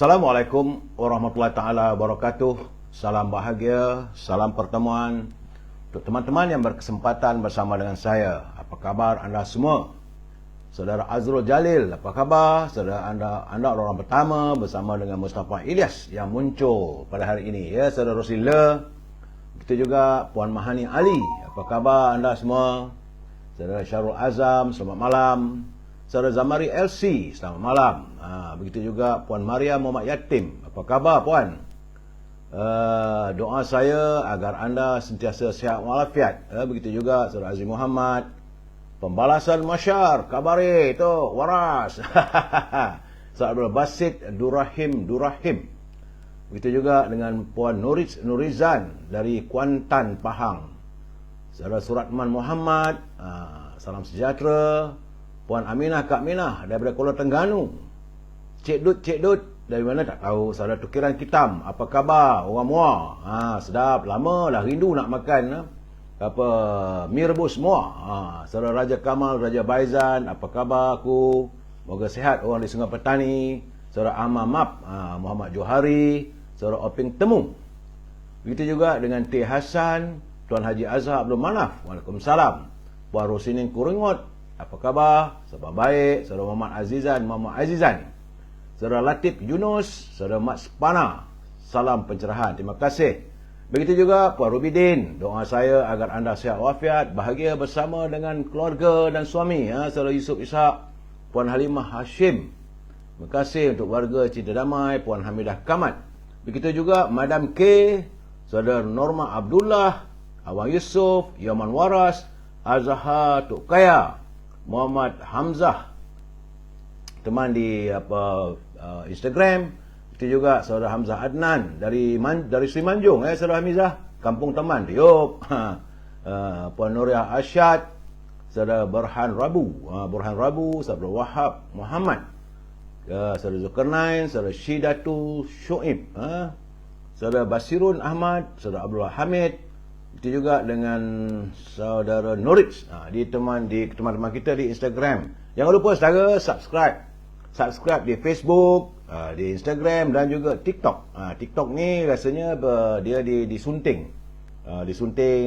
Assalamualaikum warahmatullahi taala wabarakatuh. Salam bahagia, salam pertemuan untuk teman-teman yang berkesempatan bersama dengan saya. Apa khabar anda semua? Saudara Azrul Jalil, apa khabar? Saudara anda orang pertama bersama dengan Mustafa Ilyas yang muncul pada hari ini. Ya, saudara Rosila. Begitu juga Puan Mahani Ali. Apa khabar anda semua? Saudara Syarul Azam, selamat malam. Saudara Zamari LC, selamat malam. Begitu juga Puan Maria Muhammad Yatim. Apa khabar Puan? Doa saya agar anda sentiasa sihat walafiat. Begitu juga Saudara Aziz Muhammad. Pembalasan masyar, kabari itu waras. Saudara Basit Durahim. Begitu juga dengan Puan Nurizan dari Kuantan, Pahang. Saudara Suratman Muhammad, salam sejahtera. Puan Aminah Kak Minah daripada Kuala Terengganu. Cik Dut dari mana tak tahu. Saudara Tukiran Kitam, apa khabar orang Muar? Sedap, lama dah rindu nak makan mie rebus Muar. Saudara Raja Kamal, Raja Baizan, apa khabar aku? Moga sihat orang di Sungai Petani. Saudara Ahmad Map, Muhammad Johari, Saudara Oping Temu. Begitu juga dengan T Hasan, Tuan Haji Azhar Abdul Manaf. Waalaikumsalam. Puan Rosinin Kuringot, apa khabar? Sahabat baik. Saudara Muhammad Azizan. Saudara Latif Yunus, Saudara Mat Spana. Salam pencerahan. Terima kasih. Begitu juga Puan Rubidin. Doa saya agar anda sihat walafiat, bahagia bersama dengan keluarga dan suami. Saudara Yusuf Ishak, Puan Halimah Hashim. Terima kasih untuk warga Cinta Damai, Puan Hamidah Kamat. Begitu juga Madam K, Saudara Norma Abdullah, Awang Yusof, Yaman Waras, Azhar Tok Kaya, Muhammad Hamzah, teman di Instagram. Itu juga Saudara Hamzah Adnan dari Sri Manjung, Saudara Hamizah, kampung teman Tiup. Puan Nuriah Asyad, Saudara Burhan Rabu, Saudara Wahab Muhammad, Saudara Zulkarnain, Saudara Syidatu Syuib, Saudara Basirun Ahmad, Saudara Abdullah Hamid. Itu juga dengan Saudara Norwich, di teman-teman kita di Instagram. Jangan lupa saudara subscribe di Facebook, di Instagram dan juga TikTok. TikTok ni rasanya dia disunting.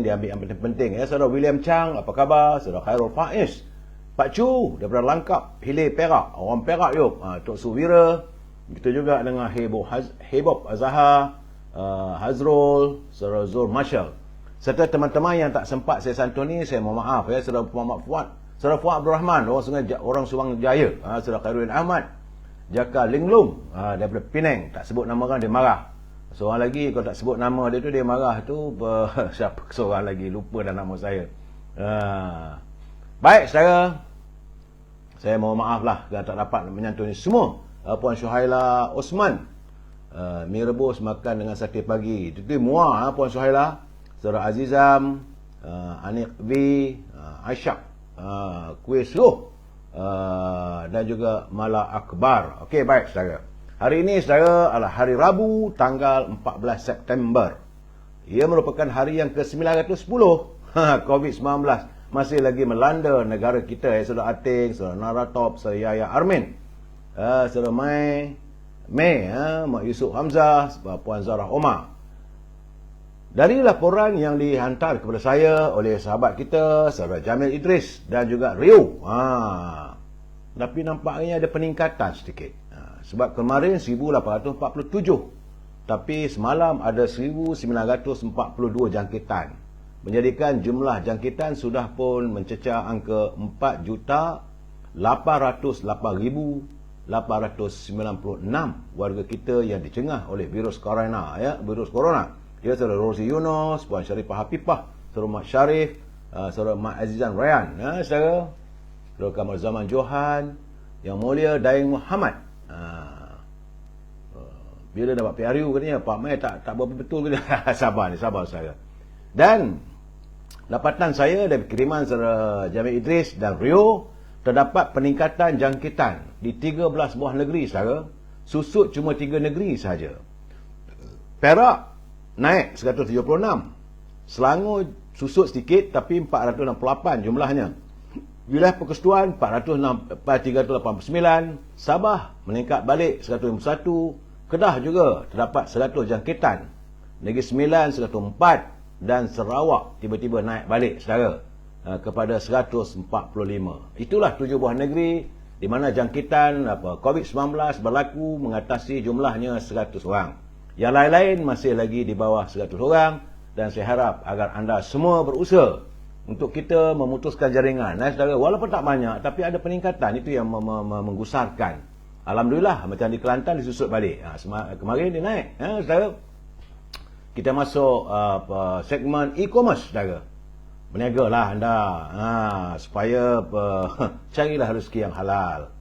Dia ambil yang penting-penting. Saudara William Chang, apa khabar? Saudara Khairul Faiz, Pak Chu daripada Langkap, Hilir Perak, orang Perak yuk. Tok Suwira. Begitu juga dengan Hebob Azhar, Hazrul, Saudara Zul Marshall. Serta teman-teman yang tak sempat saya santuni, saya mohon maaf. Saudara Muhammad Fuad, Saudara Fuad Abdul Rahman, orang Subang Jaya. Saudara Khairuddin Ahmad, Jaka Linglung, daripada Penang. Tak sebut nama orang, dia marah. Seorang lagi, kalau tak sebut nama dia tu, dia marah tu. Siapa seorang lagi, lupa dah nama saya. Baik, saudara, saya mohon maaf lah kalau tak dapat menyantuni semua. Puan Syuhaila Osman, mie rebus makan dengan sate pagi. Itu muah, Puan Syuhaila. Saudara Azizam, Anik V, Aisyah, Kuih Seluh, dan juga Mala Akbar. Okey, baik saudara. Hari ini saudara adalah hari Rabu tanggal 14 September. Ia merupakan hari yang ke-910. COVID-19 masih lagi melanda negara kita. Saudara Ating, Saudara Naratop, Saudara Yaya Armin, Saudara Mai, Mak Yusuf Hamzah, Puan Zarah Omar. Dari laporan yang dihantar kepada saya oleh sahabat kita, Saudara Jamil Idris dan juga Rio. Tapi nampaknya ada peningkatan sedikit. Sebab kemarin 1847. Tapi semalam ada 1942 jangkitan. Menjadikan jumlah jangkitan sudah pun mencecah angka 4,808,896 warga kita yang dicengah oleh virus corona. Virus corona. Saudara Rozi Yunus, Puan Syarifah Hafifah, Saudara Mat Syarif, Saudara Mat Azizan Rayyan, saudara Kamal Zaman Johan, Yang Mulia Daeng Muhammad. Bila dapat PRU katanya, Pak Mai tak berapa betul ke dia. Sabar saudara. Dan dapatan saya dari kiriman Saudara Jamil Idris dan Rio, terdapat peningkatan jangkitan di 13 buah negeri saudara. Susut cuma 3 negeri sahaja. Perak naik 176. Selangor susut sedikit tapi 468 jumlahnya. Wilayah Persekutuan 389. Sabah meningkat balik 151. Kedah juga terdapat 100 jangkitan. Negeri Sembilan 104 dan Sarawak tiba-tiba naik balik saudara kepada 145. Itulah 7 buah negeri di mana jangkitan COVID-19 berlaku mengatasi jumlahnya 100 orang. Yang lain-lain masih lagi di bawah 100 orang dan saya harap agar anda semua berusaha untuk kita memutuskan jaringan. Saudara, walaupun tak banyak tapi ada peningkatan, itu yang menggusarkan. Alhamdulillah macam di Kelantan disusut balik. Kemarin dia naik. Saudara, kita masuk segmen e-commerce saudara. Berniagalah anda supaya carilah rezeki yang halal.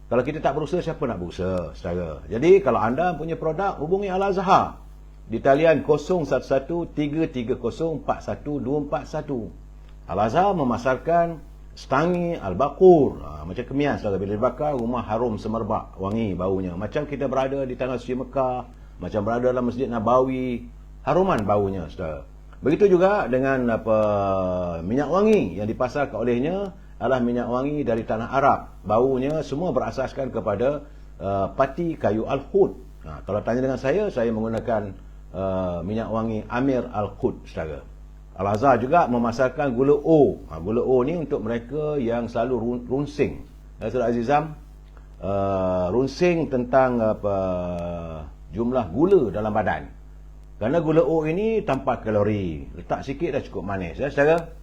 Kalau kita tak berusaha, siapa nak berusaha saudara? Jadi kalau anda punya produk, hubungi Al-Azhar di talian 011-330-41241. Al-Azhar memasarkan Stangi Al-Baqur, macam kemias saudara, bila dibakar rumah harum semerbak wangi baunya. Macam kita berada di Tanah Suci Mekah, macam berada dalam Masjid Nabawi, haruman baunya saudara. Begitu juga dengan minyak wangi yang dipasarkan olehnya adalah minyak wangi dari tanah Arab. Baunya semua berasaskan kepada pati kayu Al-Khud. Kalau tanya dengan saya menggunakan minyak wangi Amir Al-Khud saudara. Al-Azhar juga memasarkan gula O. Gula O ni untuk mereka yang selalu runsing. Saudara Azizam, runsing tentang jumlah gula dalam badan. Kerana gula O ini tanpa kalori, letak sikit dah cukup manis saudara.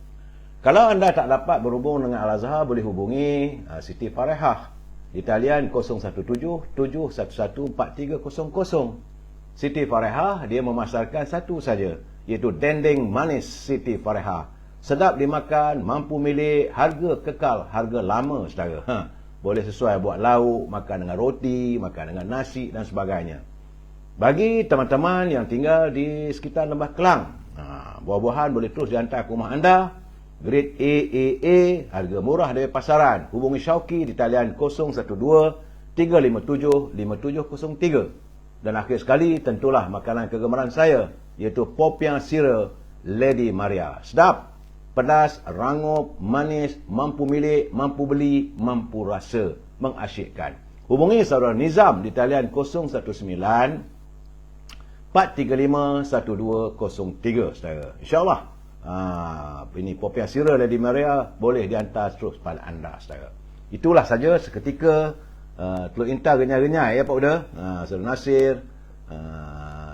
Kalau anda tak dapat berhubung dengan Al-Azhar, boleh hubungi Siti Farehah di talian 017-711-4300. Siti Farehah dia memasarkan satu saja, iaitu dendeng manis Siti Farehah. Sedap dimakan, mampu milik, harga kekal, harga lama saudara. Boleh sesuai buat lauk, makan dengan roti, makan dengan nasi dan sebagainya. Bagi teman-teman yang tinggal di sekitar Lembah Kelang, buah-buahan boleh terus dihantar ke rumah anda. Grade AAA, harga murah dari pasaran. Hubungi Syauqi di talian 012-357-5703. Dan akhir sekali, tentulah makanan kegemaran saya, iaitu Popiah Sirih Lady Maria. Sedap, pedas, rangup, manis, mampu milik, mampu beli, mampu rasa, mengasyikkan. Hubungi saudara Nizam di talian 019-435-1203 saudara. InsyaAllah ini Popiah Sirih Lady Maria boleh dihantar terus pada anda saudara. Itulah saja seketika Teluk Intar renyah-renyah ya Pak Uda. Saudara Nasir,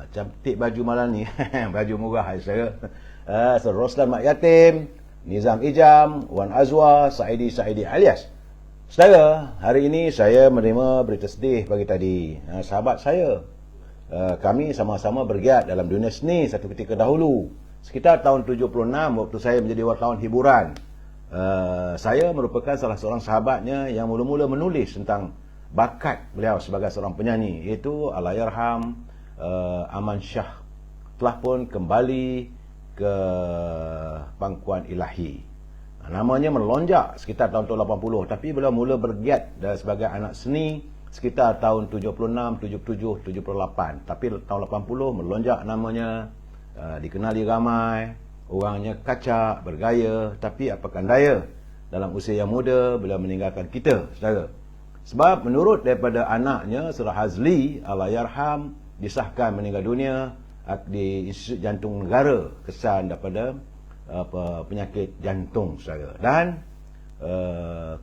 cantik baju malam ni. Baju murah saudara. Saudara Roslan Mak Yatim, Nizam Ijam, Wan Azwa, Saidi alias. Saudara, hari ini saya menerima berita sedih pagi tadi. Sahabat saya, kami sama-sama bergiat dalam dunia seni satu ketika dahulu. Sekitar tahun 76 waktu saya menjadi wartawan hiburan. Saya merupakan salah seorang sahabatnya yang mula-mula menulis tentang bakat beliau sebagai seorang penyanyi, iaitu Allahyarham Aman Shah. Telah pun kembali ke pangkuan ilahi. Namanya melonjak sekitar tahun 80, tapi beliau mula bergiat sebagai anak seni sekitar tahun 76, 77, 78. Tapi tahun 80 melonjak namanya, dikenali ramai, orangnya kacak, bergaya, tapi apakan daya, dalam usia yang muda beliau meninggalkan kita saudara. Sebab menurut daripada anaknya Saudara Hazli Allahyarham disahkan meninggal dunia di Institut Jantung Negara kesan daripada penyakit jantung saudara. Dan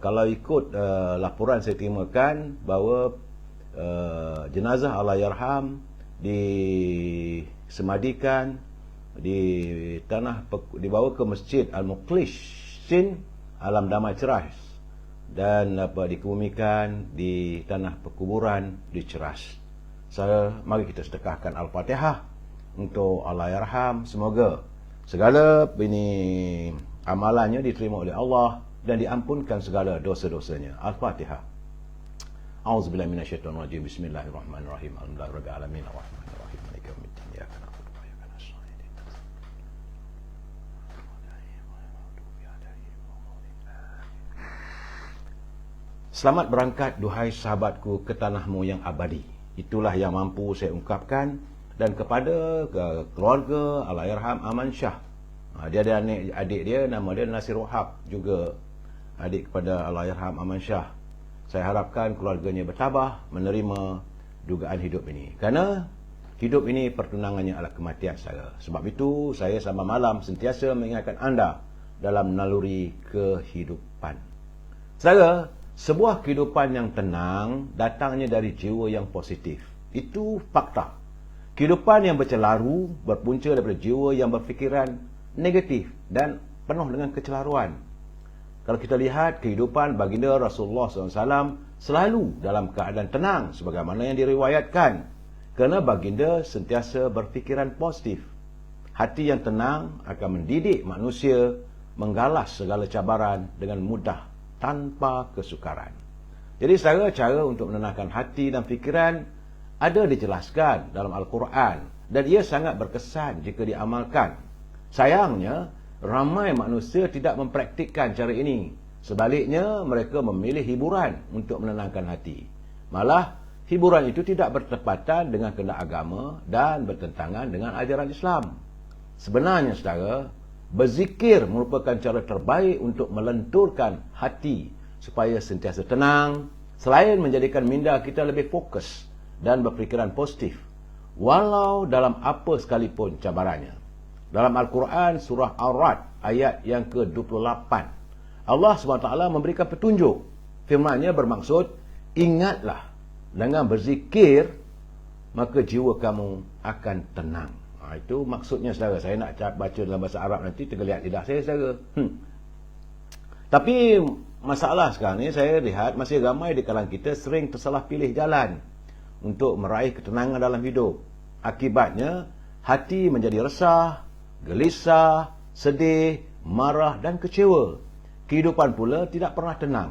kalau ikut laporan saya terimakan bahawa jenazah Allahyarham disemadikan dibawa ke Masjid Al-Muqlishin Alam Damai Ceras dan dikebumikan di tanah perkuburan di Ceras. Mari kita sedekahkan Al-Fatihah untuk Allahyarham. Semoga segala ini amalannya diterima oleh Allah dan diampunkan segala dosa-dosanya. Al-Fatihah. A'udzubillahi minasyaitonirrajim. Bismillahirrahmanirrahim. Alhamdulillahirabbil alamin. Arrahmanirrahim. Maliki yaumiddin. Iyyaka na'budu wa iyyaka nasta'in. Selamat berangkat duhai sahabatku ke tanahmu yang abadi. Itulah yang mampu saya ungkapkan. Dan kepada keluarga Allahyarham Aman Shah, dia ada adik dia, nama dia Nasir Wahab, juga adik kepada Allahyarham Aman Shah. Saya harapkan keluarganya bertabah menerima dugaan hidup ini. Kerana hidup ini pertunangannya adalah kematian saudara. Sebab itu saya sama malam sentiasa mengingatkan anda dalam naluri kehidupan. Saudara, sebuah kehidupan yang tenang datangnya dari jiwa yang positif. Itu fakta. Kehidupan yang bercelaru berpunca daripada jiwa yang berfikiran negatif dan penuh dengan kecelaruan. Kalau kita lihat kehidupan baginda Rasulullah SAW selalu dalam keadaan tenang sebagaimana yang diriwayatkan. Kerana baginda sentiasa berfikiran positif. Hati yang tenang akan mendidik manusia menggalas segala cabaran dengan mudah tanpa kesukaran. Jadi cara untuk menenangkan hati dan fikiran ada dijelaskan dalam Al-Quran dan ia sangat berkesan jika diamalkan. Sayangnya, ramai manusia tidak mempraktikkan cara ini. Sebaliknya, mereka memilih hiburan untuk menenangkan hati. Malah, hiburan itu tidak bertepatan dengan kehendak agama dan bertentangan dengan ajaran Islam. Sebenarnya, saudara, berzikir merupakan cara terbaik untuk melenturkan hati supaya sentiasa tenang, selain menjadikan minda kita lebih fokus dan berfikiran positif, walau dalam apa sekalipun cabarannya. Dalam Al-Quran surah Ar-Ra'd ayat yang ke-28, Allah SWT memberikan petunjuk. Firman-Nya bermaksud, ingatlah dengan berzikir maka jiwa kamu akan tenang. Itu maksudnya saudara. Saya nak baca dalam bahasa Arab nanti tergeliat lidah saya saudara. Tapi masalah sekarang ni saya lihat masih ramai di kalangan kita sering tersalah pilih jalan untuk meraih ketenangan dalam hidup. Akibatnya hati menjadi resah, gelisah, sedih, marah dan kecewa. Kehidupan pula tidak pernah tenang.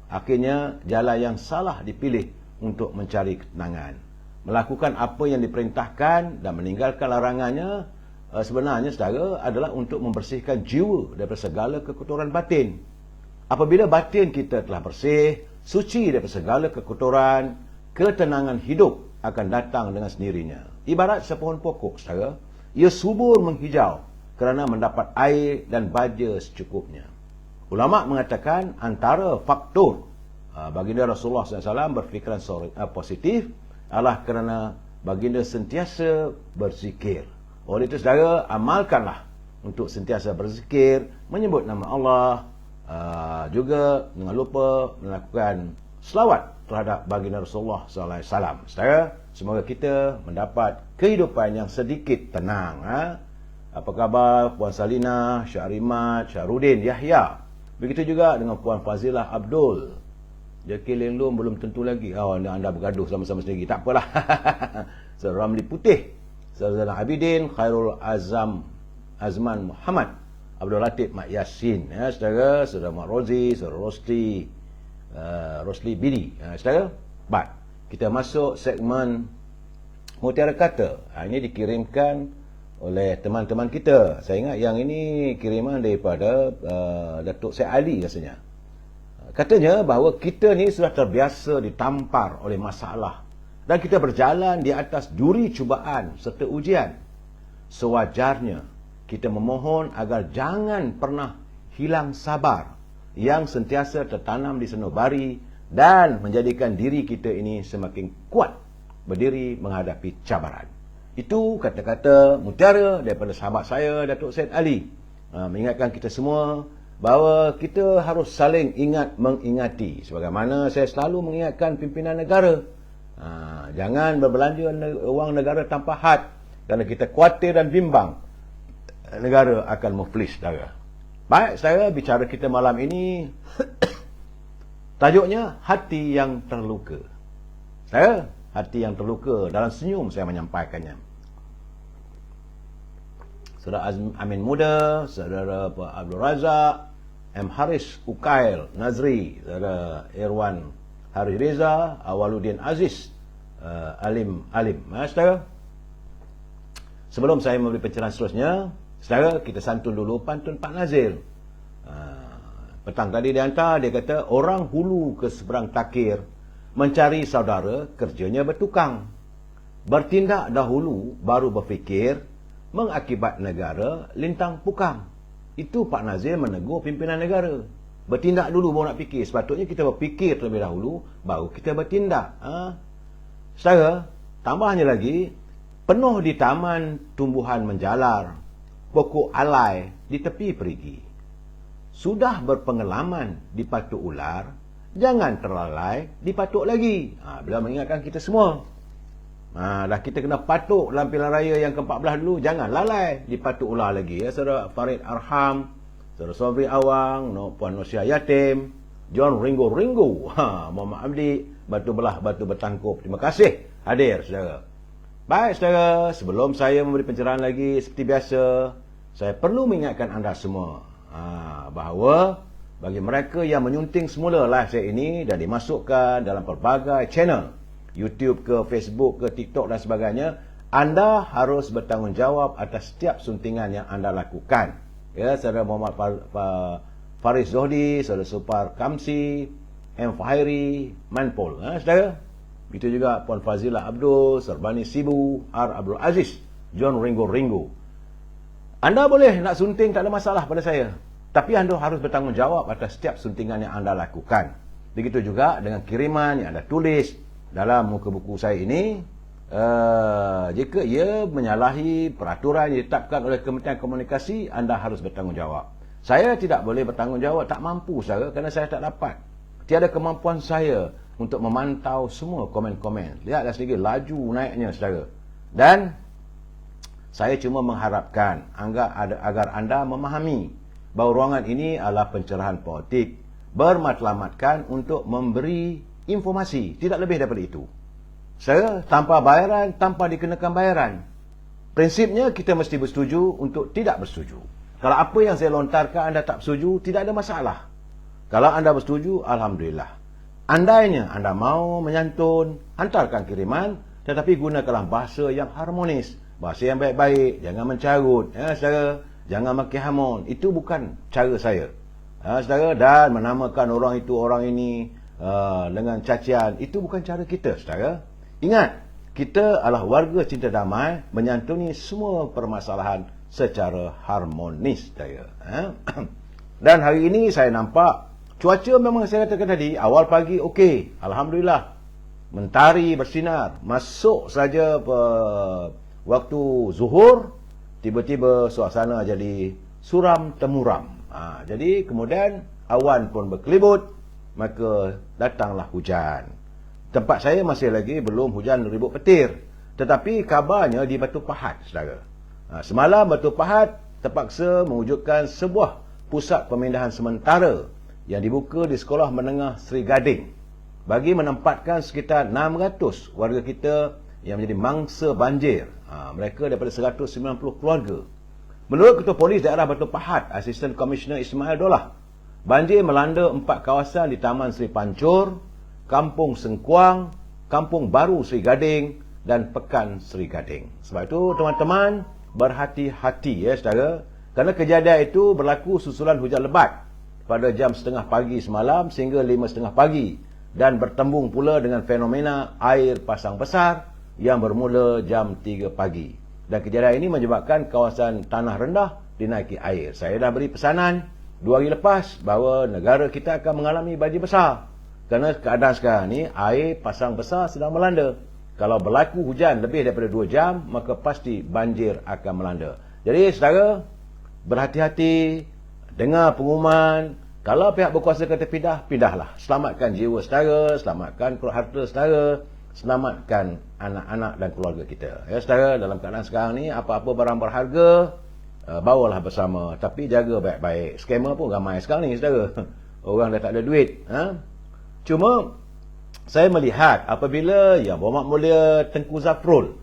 Akhirnya jalan yang salah dipilih untuk mencari ketenangan. Melakukan apa yang diperintahkan dan meninggalkan larangannya sebenarnya saudara adalah untuk membersihkan jiwa daripada segala kekotoran batin. Apabila batin kita telah bersih, suci daripada segala kekotoran, ketenangan hidup akan datang dengan sendirinya. Ibarat sepohon pokok saudara, ia subur menghijau kerana mendapat air dan baja secukupnya. Ulama mengatakan antara faktor baginda Rasulullah SAW berfikiran positif adalah kerana baginda sentiasa berzikir. Oleh itu saudara, amalkanlah untuk sentiasa berzikir, menyebut nama Allah, juga jangan lupa melakukan selawat terhadap baginda Rasulullah SAW. Saudara, semoga kita mendapat kehidupan yang sedikit tenang. Apa khabar Puan Salina, Syahrimat, Syahrudin, Yahya? Begitu juga dengan Puan Fazilah Abdul. Jaki Lenglum belum tentu lagi. Anda bergaduh sama-sama sendiri. Tak apalah. Saudara Ramli Putih, Saudara Abidin, Khairul Azman Muhammad, Abdul Latif Mak Yasin, Saudara Mak Rozi, Saudara Rosli Bidi. Saudara, baik. Kita masuk segmen Mutiara Kata. Ini dikirimkan oleh teman-teman kita. Saya ingat yang ini kiriman daripada Datuk Syed Ali rasanya. Katanya bahawa kita ni sudah terbiasa ditampar oleh masalah dan kita berjalan di atas duri cubaan serta ujian. Sewajarnya kita memohon agar jangan pernah hilang sabar yang sentiasa tertanam di sanubari dan menjadikan diri kita ini semakin kuat berdiri menghadapi cabaran. Itu kata-kata mutiara daripada sahabat saya, Datuk Syed Ali, mengingatkan kita semua bahawa kita harus saling ingat mengingati. Sebagaimana saya selalu mengingatkan pimpinan negara, jangan berbelanja wang negara tanpa had, kerana kita khawatir dan bimbang negara akan muflis, saudara. Baik, saya bicara kita malam ini tajuknya hati yang terluka. Saya hati yang terluka, dalam senyum saya menyampaikannya. Saudara Amin Muda, Saudara Abdul Razak, M. Haris Ukail Nazri, Saudara Irwan Hari Reza, Awaluddin Aziz, Alim. Saudara, sebelum saya memberi pencerahan seterusnya, saudara, kita santun dulu pantun Pak Nazil. Petang tadi dia hantar, dia kata, orang hulu ke seberang takir mencari saudara, kerjanya bertukang. Bertindak dahulu, baru berfikir, mengakibat negara lintang pukang. Itu Pak Nazir menegur pimpinan negara. Bertindak dulu baru nak fikir. Sepatutnya kita berfikir terlebih dahulu, baru kita bertindak. Saudara, tambahnya lagi, penuh di taman tumbuhan menjalar, pokok alai di tepi perigi. Sudah berpengalaman dipatuk ular, jangan terlalai dipatuk lagi. Bila mengingatkan kita semua. Dah kita kena patuk dalam pilihan raya yang ke-14 dulu, jangan lalai dipatuk ular lagi. Ya, Saudara Farid Arham, Saudara Sobri Awang, Puan Nosia Yatim, John Ringo, Muhammad Abdi, Batu Belah, Batu Bertangkup. Terima kasih hadir, saudara. Baik, saudara, sebelum saya memberi pencerahan lagi, seperti biasa, saya perlu mengingatkan anda semua bahawa bagi mereka yang menyunting semula live saya ini dan dimasukkan dalam pelbagai channel, YouTube ke, Facebook ke, TikTok dan sebagainya, anda harus bertanggungjawab atas setiap suntingan yang anda lakukan. Ya, saudara Muhammad Faris Zohdi, Saudara Supar Kamsi, M. Fahiri, Manpol. Saudara, itu juga Puan Fazilah Abdul, Serbani Sibu, R. Abdul Aziz, John Ringo. Anda boleh nak sunting, tak ada masalah pada saya. Tapi anda harus bertanggungjawab atas setiap suntingan yang anda lakukan. Begitu juga dengan kiriman yang anda tulis dalam muka buku saya ini. Jika ia menyalahi peraturan yang ditetapkan oleh Kementerian Komunikasi, anda harus bertanggungjawab. Saya tidak boleh bertanggungjawab, tak mampu saudara, kerana saya tak dapat. Tiada kemampuan saya untuk memantau semua komen-komen. Lihatlah sedikit laju naiknya saudara. Dan saya cuma mengharapkan agar anda memahami bahawa ruangan ini adalah pencerahan politik, bermatlamatkan untuk memberi informasi, tidak lebih daripada itu. Saya tanpa bayaran, tanpa dikenakan bayaran. Prinsipnya kita mesti bersetuju untuk tidak bersetuju. Kalau apa yang saya lontarkan anda tak bersetuju, tidak ada masalah. Kalau anda bersetuju, alhamdulillah. Andainya anda mau menyantun, hantarkan kiriman, tetapi gunakanlah bahasa yang harmonis, bahasa yang baik-baik, jangan mencarut, saudara, jangan maki hamun. Itu bukan cara saya, saudara, dan menamakan orang itu orang ini dengan cacian, itu bukan cara kita, saudara. Ingat, kita adalah warga cinta damai, menyantuni semua permasalahan secara harmonis, saudara. Dan hari ini saya nampak cuaca memang saya katakan tadi, awal pagi okey, alhamdulillah, mentari bersinar. Masuk saja waktu zuhur, tiba-tiba suasana jadi suram temuram. Jadi kemudian awan pun berkelibut, maka datanglah hujan. Tempat saya masih lagi belum hujan ribut petir, tetapi kabarnya di Batu Pahat, saudara. Semalam Batu Pahat terpaksa mewujudkan sebuah pusat pemindahan sementara yang dibuka di Sekolah Menengah Seri Gading bagi menempatkan sekitar 600 warga kita yang menjadi mangsa banjir. Mereka daripada 190 keluarga. Menurut Ketua Polis Daerah Batu Pahat, Asisten Komisioner Ismail Dolah, banjir melanda 4 kawasan di Taman Seri Pancur, Kampung Sengkuang, Kampung Baru Seri Gading dan Pekan Seri Gading. Sebab itu teman-teman berhati-hati, ya saudara, kerana kejadian itu berlaku susulan hujan lebat pada jam 4:30 pagi semalam sehingga 5:30 pagi dan bertembung pula dengan fenomena air pasang besar yang bermula jam 3 pagi. Dan kejadian ini menyebabkan kawasan tanah rendah dinaiki air. Saya dah beri pesanan 2 hari lepas bahawa negara kita akan mengalami banjir besar. Kerana keadaan sekarang ni air pasang besar sedang melanda. Kalau berlaku hujan lebih daripada 2 jam, maka pasti banjir akan melanda. Jadi saudara, berhati-hati, dengar pengumuman. Kalau pihak berkuasa kata pindah, pindahlah. Selamatkan jiwa saudara, selamatkan harta saudara, selamatkan anak-anak dan keluarga kita. Ya saudara, dalam keadaan sekarang ni, apa-apa barang berharga, bawalah bersama. Tapi jaga baik-baik. Skamer pun ramai sekarang ni saudara. Orang dah tak ada duit. Cuma, saya melihat apabila Yang Berhormat Mulia Tengku Zafrul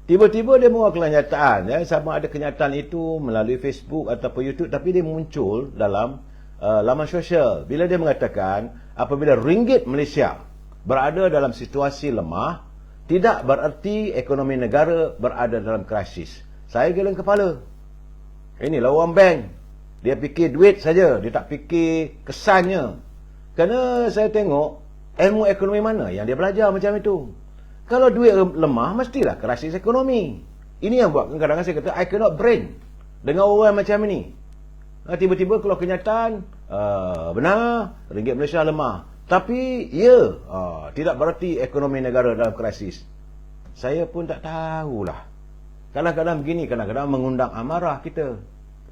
tiba-tiba dia membuat kenyataan, sama ada kenyataan itu melalui Facebook ataupun YouTube, tapi dia muncul dalam laman sosial bila dia mengatakan apabila ringgit Malaysia berada dalam situasi lemah, tidak bererti ekonomi negara berada dalam krisis. Saya geleng kepala. Inilah orang bank, dia fikir duit saja, dia tak fikir kesannya. Kerana saya tengok ilmu ekonomi mana yang dia belajar macam itu. Kalau duit lemah, mestilah krisis ekonomi. Ini yang buat kadang-kadang saya kata I cannot brain dengan orang macam ini. Tiba-tiba kalau kenyataan benar ringgit Malaysia lemah, tapi tidak berarti ekonomi negara dalam krisis. Saya pun tak tahulah. Kadang-kadang begini, kadang-kadang mengundang amarah kita.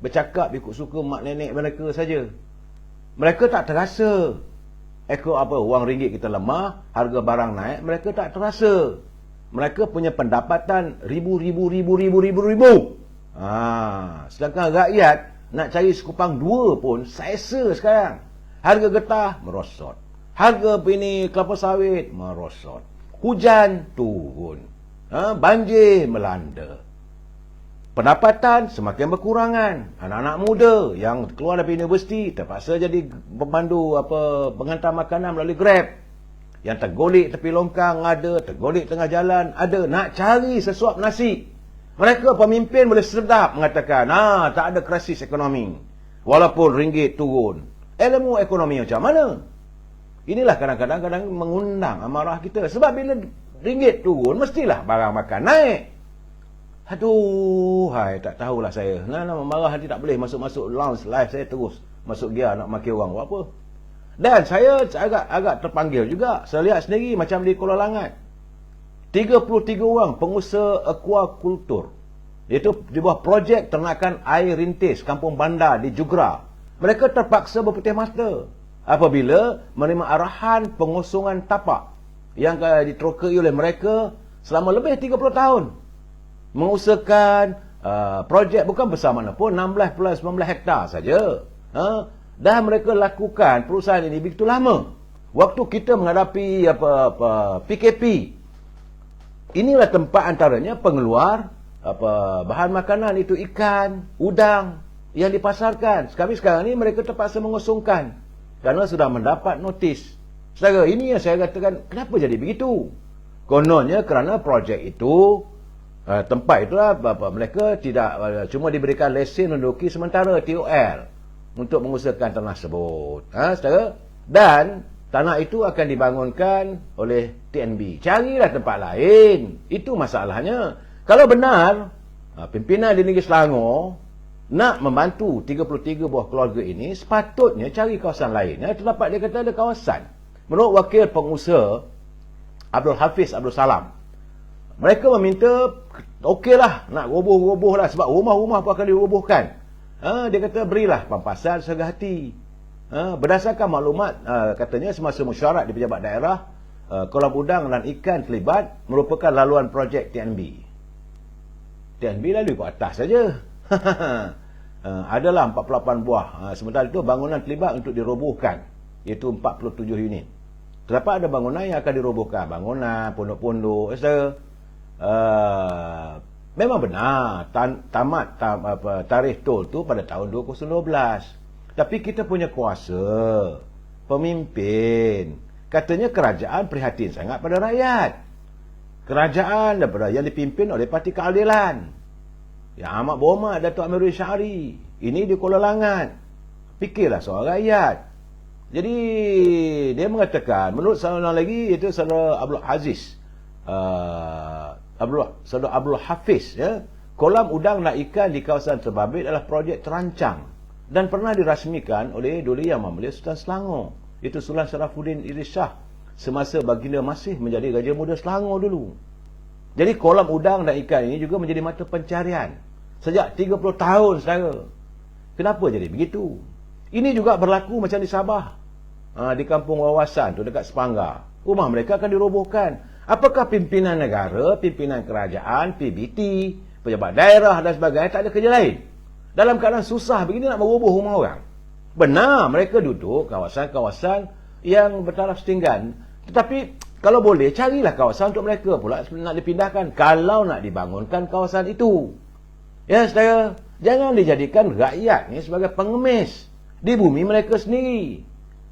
Bercakap ikut suka mak nenek mereka saja. Mereka tak terasa. Wang ringgit kita lemah, harga barang naik, mereka tak terasa. Mereka punya pendapatan ribu. Sedangkan rakyat nak cari sekupang dua pun sesa sekarang. Harga getah merosot. Harga kelapa sawit merosot. Hujan turun. Banjir melanda. Pendapatan semakin berkurangan. Anak-anak muda yang keluar dari universiti terpaksa jadi pemandu pengantar makanan melalui Grab. Yang tergolek tepi longkang ada, tergolek tengah jalan ada, nak cari sesuap nasi. Mereka pemimpin boleh sedap mengatakan, tak ada krisis ekonomi. Walaupun ringgit turun. Ilmu ekonomi macam mana? Inilah kadang-kadang mengundang amarah kita. Sebab bila ringgit turun, mestilah barang makan naik. Tak tahulah saya. Marah nanti tak boleh masuk lounge live saya terus. Masuk gear nak maki orang buat apa. Dan saya agak terpanggil juga. Saya lihat sendiri macam di Kuala Langat. 33 orang pengusaha aquaculture. Iaitu di bawah projek ternakan air rintis Kampung Bandar di Jugra. Mereka terpaksa berputih mata apabila menerima arahan pengosongan tapak yang diterokai oleh mereka selama lebih 30 tahun. Mengusahakan projek bukan besar mana pun, 16 plus 19 hektar saja. Dah mereka lakukan perusahaan ini begitu lama. Waktu kita menghadapi PKP, inilah tempat antaranya pengeluar bahan makanan, itu ikan, udang yang dipasarkan. Sekarang ni mereka terpaksa mengosongkan kerana sudah mendapat notis. Saudara, ini yang saya katakan, kenapa jadi begitu? Kononnya kerana projek itu, tempat itulah mereka tidak cuma diberikan lesen menduduki sementara TOL untuk mengusahakan tanah tersebut. Saudara, dan tanah itu akan dibangunkan oleh TNB. Carilah tempat lain. Itu masalahnya. Kalau benar pimpinan di negeri Selangor nak membantu 33 buah keluarga ini, sepatutnya cari kawasan lain. Terdapat dia kata ada kawasan. Menurut wakil pengusaha Abdul Hafiz Abdul Salam, mereka meminta okeylah nak roboh-roboh lah, sebab rumah-rumah pun akan dirobohkan. Dia kata berilah pampasan seharga hati. Berdasarkan maklumat, katanya semasa mesyuarat di pejabat daerah, kolam udang dan ikan terlibat merupakan laluan projek TNB. TNB lalu ke atas saja. Adalah 48 buah. Sementara itu bangunan terlibat untuk dirobohkan, iaitu 47 unit. Terdapat ada bangunan yang akan dirobohkan, bangunan, pondok-pondok, memang benar tamat tarikh tol tu pada tahun 2012. Tapi kita punya kuasa, pemimpin, katanya kerajaan prihatin sangat pada rakyat. Kerajaan daripada yang dipimpin oleh Parti Keadilan, yang amat berhormat Datuk Amirul Syahri, ini di Kuala Langat. Fikirlah soal rakyat. Jadi dia mengatakan, menurut seorang lagi, iaitu saudara Abdul Aziz, saudara Abdul Hafiz, kolam udang dan ikan di kawasan terbabit adalah projek terancang dan pernah dirasmikan oleh Duli Yang Mulia Sultan Selangor, iaitu Sultan Sarafuddin Idris Shah, semasa baginda masih menjadi Raja Muda Selangor dulu. Jadi kolam udang dan ikan ini juga menjadi mata pencarian sejak 30 tahun, saudara. Kenapa jadi begitu? Ini juga berlaku macam di Sabah, di kampung wawasan tu dekat Sepanggar. Rumah mereka akan dirobohkan. Apakah pimpinan negara, pimpinan kerajaan, PBT, pejabat daerah dan sebagainya tak ada kerja lain? Dalam keadaan susah begini nak meroboh rumah orang. Benar, mereka duduk kawasan-kawasan yang bertaraf setinggan. Tetapi kalau boleh, carilah kawasan untuk mereka pula nak dipindahkan kalau nak dibangunkan kawasan itu. Ya, saudara, jangan dijadikan rakyat ni sebagai pengemis di bumi mereka sendiri.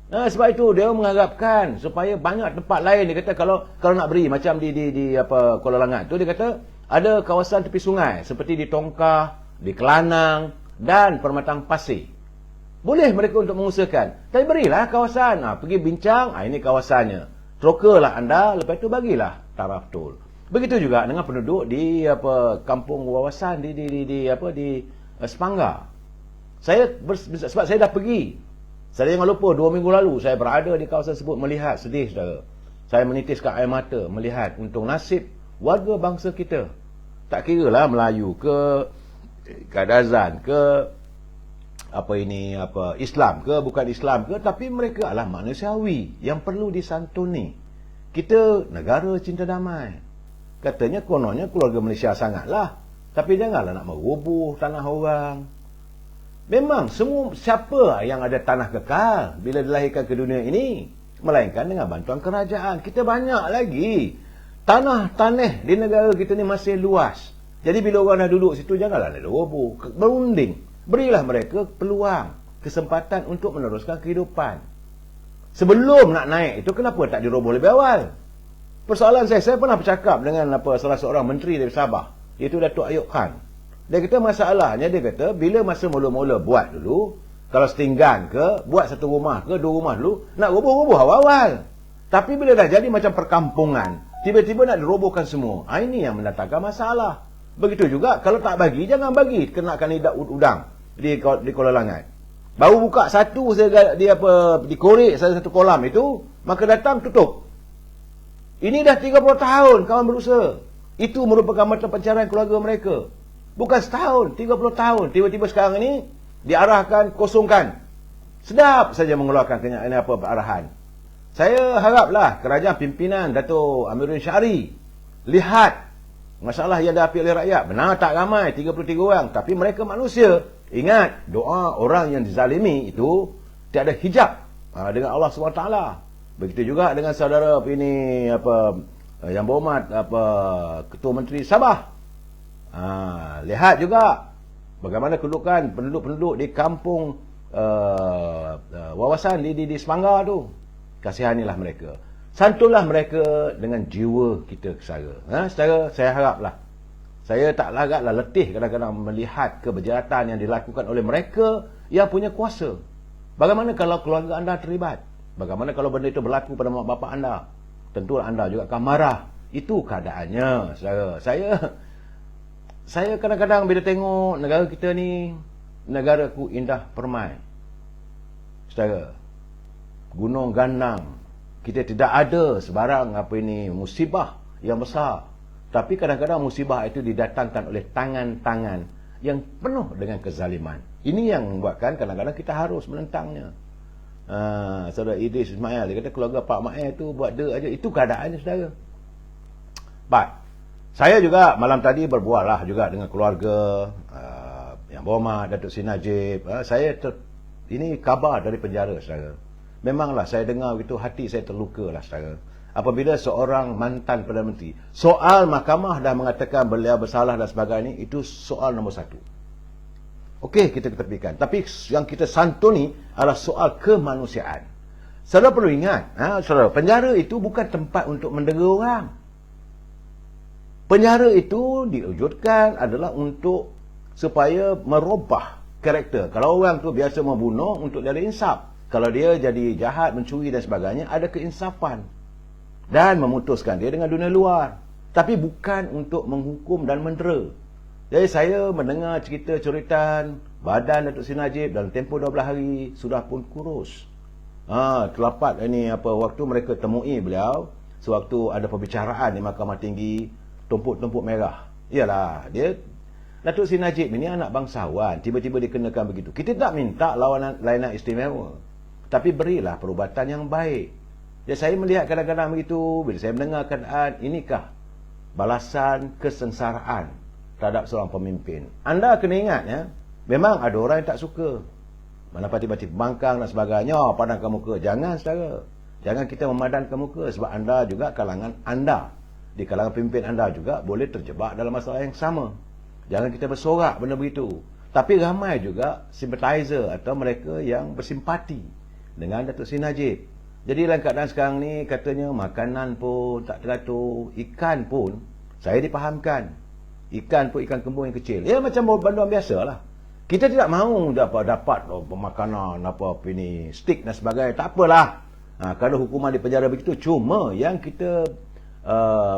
Sebab itu dia mengharapkan supaya banyak tempat lain. Dia kata kalau nak beri macam di Kuala Langat tu, dia kata ada kawasan tepi sungai seperti di Tongkah, di Kelanang dan Permatang Pasir. Boleh mereka untuk mengusahakan. Tapi berilah kawasan. Pergi bincang, ini kawasannya. Trokalah anda, lepas itu bagilah taraf tol. Begitu juga dengan penduduk di kampung wawasan di Sepanggar. Sebab saya dah pergi. Saya jangan lupa 2 minggu lalu saya berada di kawasan tersebut melihat, sedih saudara. Saya menitiskan air mata melihat untuk nasib warga bangsa kita. Tak kira lah Melayu ke, Kadazan ke, Islam ke, bukan Islam ke, tapi mereka adalah manusiawi yang perlu disantuni. Kita negara cinta damai. Katanya kononnya keluarga Malaysia sangatlah, tapi janganlah nak meroboh tanah orang. Memang siapa yang ada tanah kekal bila dilahirkan ke dunia ini, melainkan dengan bantuan kerajaan. Kita banyak lagi tanah di negara kita ni masih luas. Jadi bila orang dah duduk situ, janganlah nak roboh, berunding. Berilah mereka peluang, kesempatan untuk meneruskan kehidupan. Sebelum nak naik itu, kenapa tak diroboh lebih awal? Persoalan saya pernah bercakap dengan salah seorang menteri dari Sabah, iaitu Datuk Ayub Khan. Dia kata masalahnya, dia kata bila masa mula-mula buat dulu, kalau setinggan ke, buat satu rumah ke, dua rumah dulu, nak roboh-roboh awal-awal. Tapi bila dah jadi macam perkampungan, tiba-tiba nak dirobohkan semua. Ini yang mendatangkan masalah. Begitu juga, kalau tak bagi, jangan bagi. Kenakan lidak udang di Kuala Langat. Baru buka satu, dikorek satu kolam itu, maka datang tutup. Ini dah 30 tahun kawan berusaha. Itu merupakan mata pencarian keluarga mereka. Bukan setahun, 30 tahun. Tiba-tiba sekarang ini diarahkan, kosongkan. Sedap saja mengeluarkan arahan. Saya haraplah kerajaan pimpinan Dato' Amiruddin Syari lihat masalah yang dihadapi oleh rakyat. Benar tak ramai, 33 orang, tapi mereka manusia. Ingat, doa orang yang dizalimi itu tiada hijab dengan Allah SWT. Begitu juga dengan saudara yang berhormat Ketua Menteri Sabah. Lihat juga bagaimana kedudukan penduduk-penduduk di kampung wawasan di Semanggar tu. Kasihanilah mereka, santunlah mereka dengan jiwa kita kesara. Secara saya haraplah, saya tak lagaklah letih kadang-kadang melihat kebejahatan yang dilakukan oleh mereka yang punya kuasa. Bagaimana kalau keluarga anda terlibat? Bagaimana kalau benda itu berlaku pada mak bapak anda? Tentu anda juga akan marah. Itu keadaannya, saudara. Saya kadang-kadang bila tengok negara kita ni, negaraku indah permai. Saudara, gunung gandang. Kita tidak ada sebarang musibah yang besar. Tapi kadang-kadang musibah itu didatangkan oleh tangan-tangan yang penuh dengan kezaliman. Ini yang membuatkan kadang-kadang kita harus menentangnya. Saudara Idris Ismail, dia kata keluarga Pak Ma'e tu buat dia aja. Itu keadaannya, saudara. Saya juga malam tadi berbual lah juga dengan keluarga yang berhormat Datuk Seri Najib. Ini kabar dari penjara, saudara. Memanglah saya dengar begitu, hati saya terluka lah, saudara. Apabila seorang mantan Perdana Menteri, soal mahkamah dah mengatakan beliau bersalah dan sebagainya, itu soal nombor satu. Okey, kita ketepikan. Tapi yang kita santuni adalah soal kemanusiaan. Saudara perlu ingat, saudara, penjara itu bukan tempat untuk mendera orang. Penjara itu diwujudkan adalah untuk supaya merubah karakter. Kalau orang tu biasa membunuh, untuk dia ada insaf. Kalau dia jadi jahat, mencuri dan sebagainya, ada keinsafan. Dan memutuskan dia dengan dunia luar. Tapi bukan untuk menghukum dan mendera. Jadi saya mendengar cerita-ceritan badan Datuk Seri Najib dalam tempoh 12 hari sudah pun kurus. Terdapat waktu mereka temui beliau, sewaktu ada perbicaraan di Mahkamah Tinggi, tumpuk-tumpuk merah. Iyalah, Datuk Seri Najib ini anak bangsawan, tiba-tiba dikenakan begitu. Kita tak minta layanan istimewa, tapi berilah perubatan yang baik. Jadi saya melihat kadang-kadang begitu, bila saya mendengar keadaan, inikah balasan kesengsaraan terhadap seorang pemimpin. Anda kena ingat, memang ada orang yang tak suka. Mana tiba-tiba bangkang dan sebagainya, padamkan muka. Jangan, saudara. Jangan kita memadankan muka, sebab anda juga kalangan anda. Di kalangan pemimpin anda juga boleh terjebak dalam masalah yang sama. Jangan kita bersorak benda begitu. Tapi ramai juga sympathizer atau mereka yang bersimpati dengan Datuk Seri Najib. Jadi dalam keadaan sekarang ni, katanya makanan pun tak teratur, ikan pun, saya dipahamkan, ikan pun ikan kembung yang kecil. Ya macam banduan biasa lah. Kita tidak mahu dapat makanan steak dan sebagainya. Tak apalah. Kalau hukuman di penjara begitu, cuma yang kita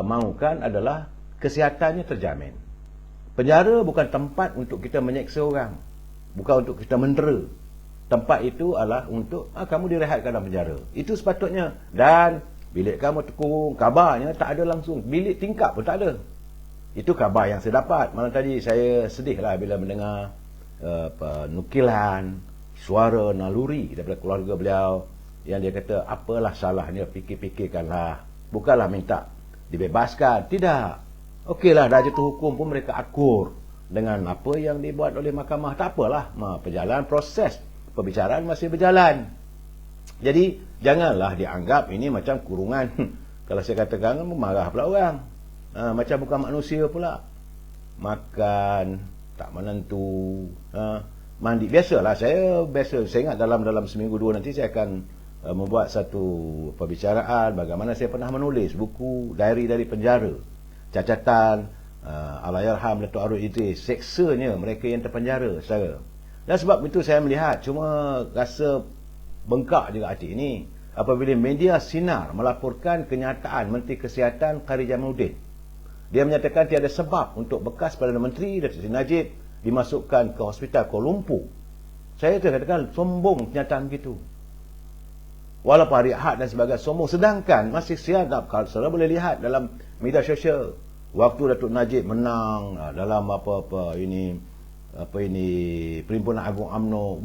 mahukan adalah kesihatannya terjamin. Penjara bukan tempat untuk kita menyeksa orang, bukan untuk kita mendera. Tempat itu adalah untuk kamu direhatkan dalam penjara. Itu sepatutnya. Dan Bilik kamu terkurung, kabarnya tak ada langsung. Bilik tingkap pun tak ada. Itu khabar yang saya dapat. Malam tadi saya sedihlah bila mendengar nukilan suara naluri daripada keluarga beliau yang dia kata, apalah salahnya, fikir-fikirkanlah. Bukanlah minta dibebaskan. Tidak. Okeylah, dah jatuh hukum pun mereka akur dengan apa yang dibuat oleh mahkamah. Tak apalah. Perjalanan proses perbicaraan masih berjalan. Jadi, janganlah dianggap ini macam kurungan. Kalau saya katakan, marah pula orang. Macam bukan manusia pula. Makan tak menentu, mandi biasalah. Saya ingat dalam seminggu dua nanti saya akan membuat satu perbicaraan bagaimana saya pernah menulis buku diary dari penjara, cacatan Allahyarham Datuk Arif Idris, seksanya mereka yang terpenjara saya. Dan sebab itu saya melihat, cuma rasa bengkak juga hati ini apabila media sinar melaporkan kenyataan Menteri Kesihatan Khairy Jamaluddin. Dia menyatakan tiada sebab untuk bekas Perdana Menteri Datuk Seri Najib dimasukkan ke Hospital Kuala Lumpur. Saya katakan sombong kenyataan begitu. Walaupun hari Ahad dan sebagainya sombong. Sedangkan masih siap, saudara boleh lihat dalam media sosial waktu Datuk Najib menang dalam ini Perhimpunan Agung UMNO.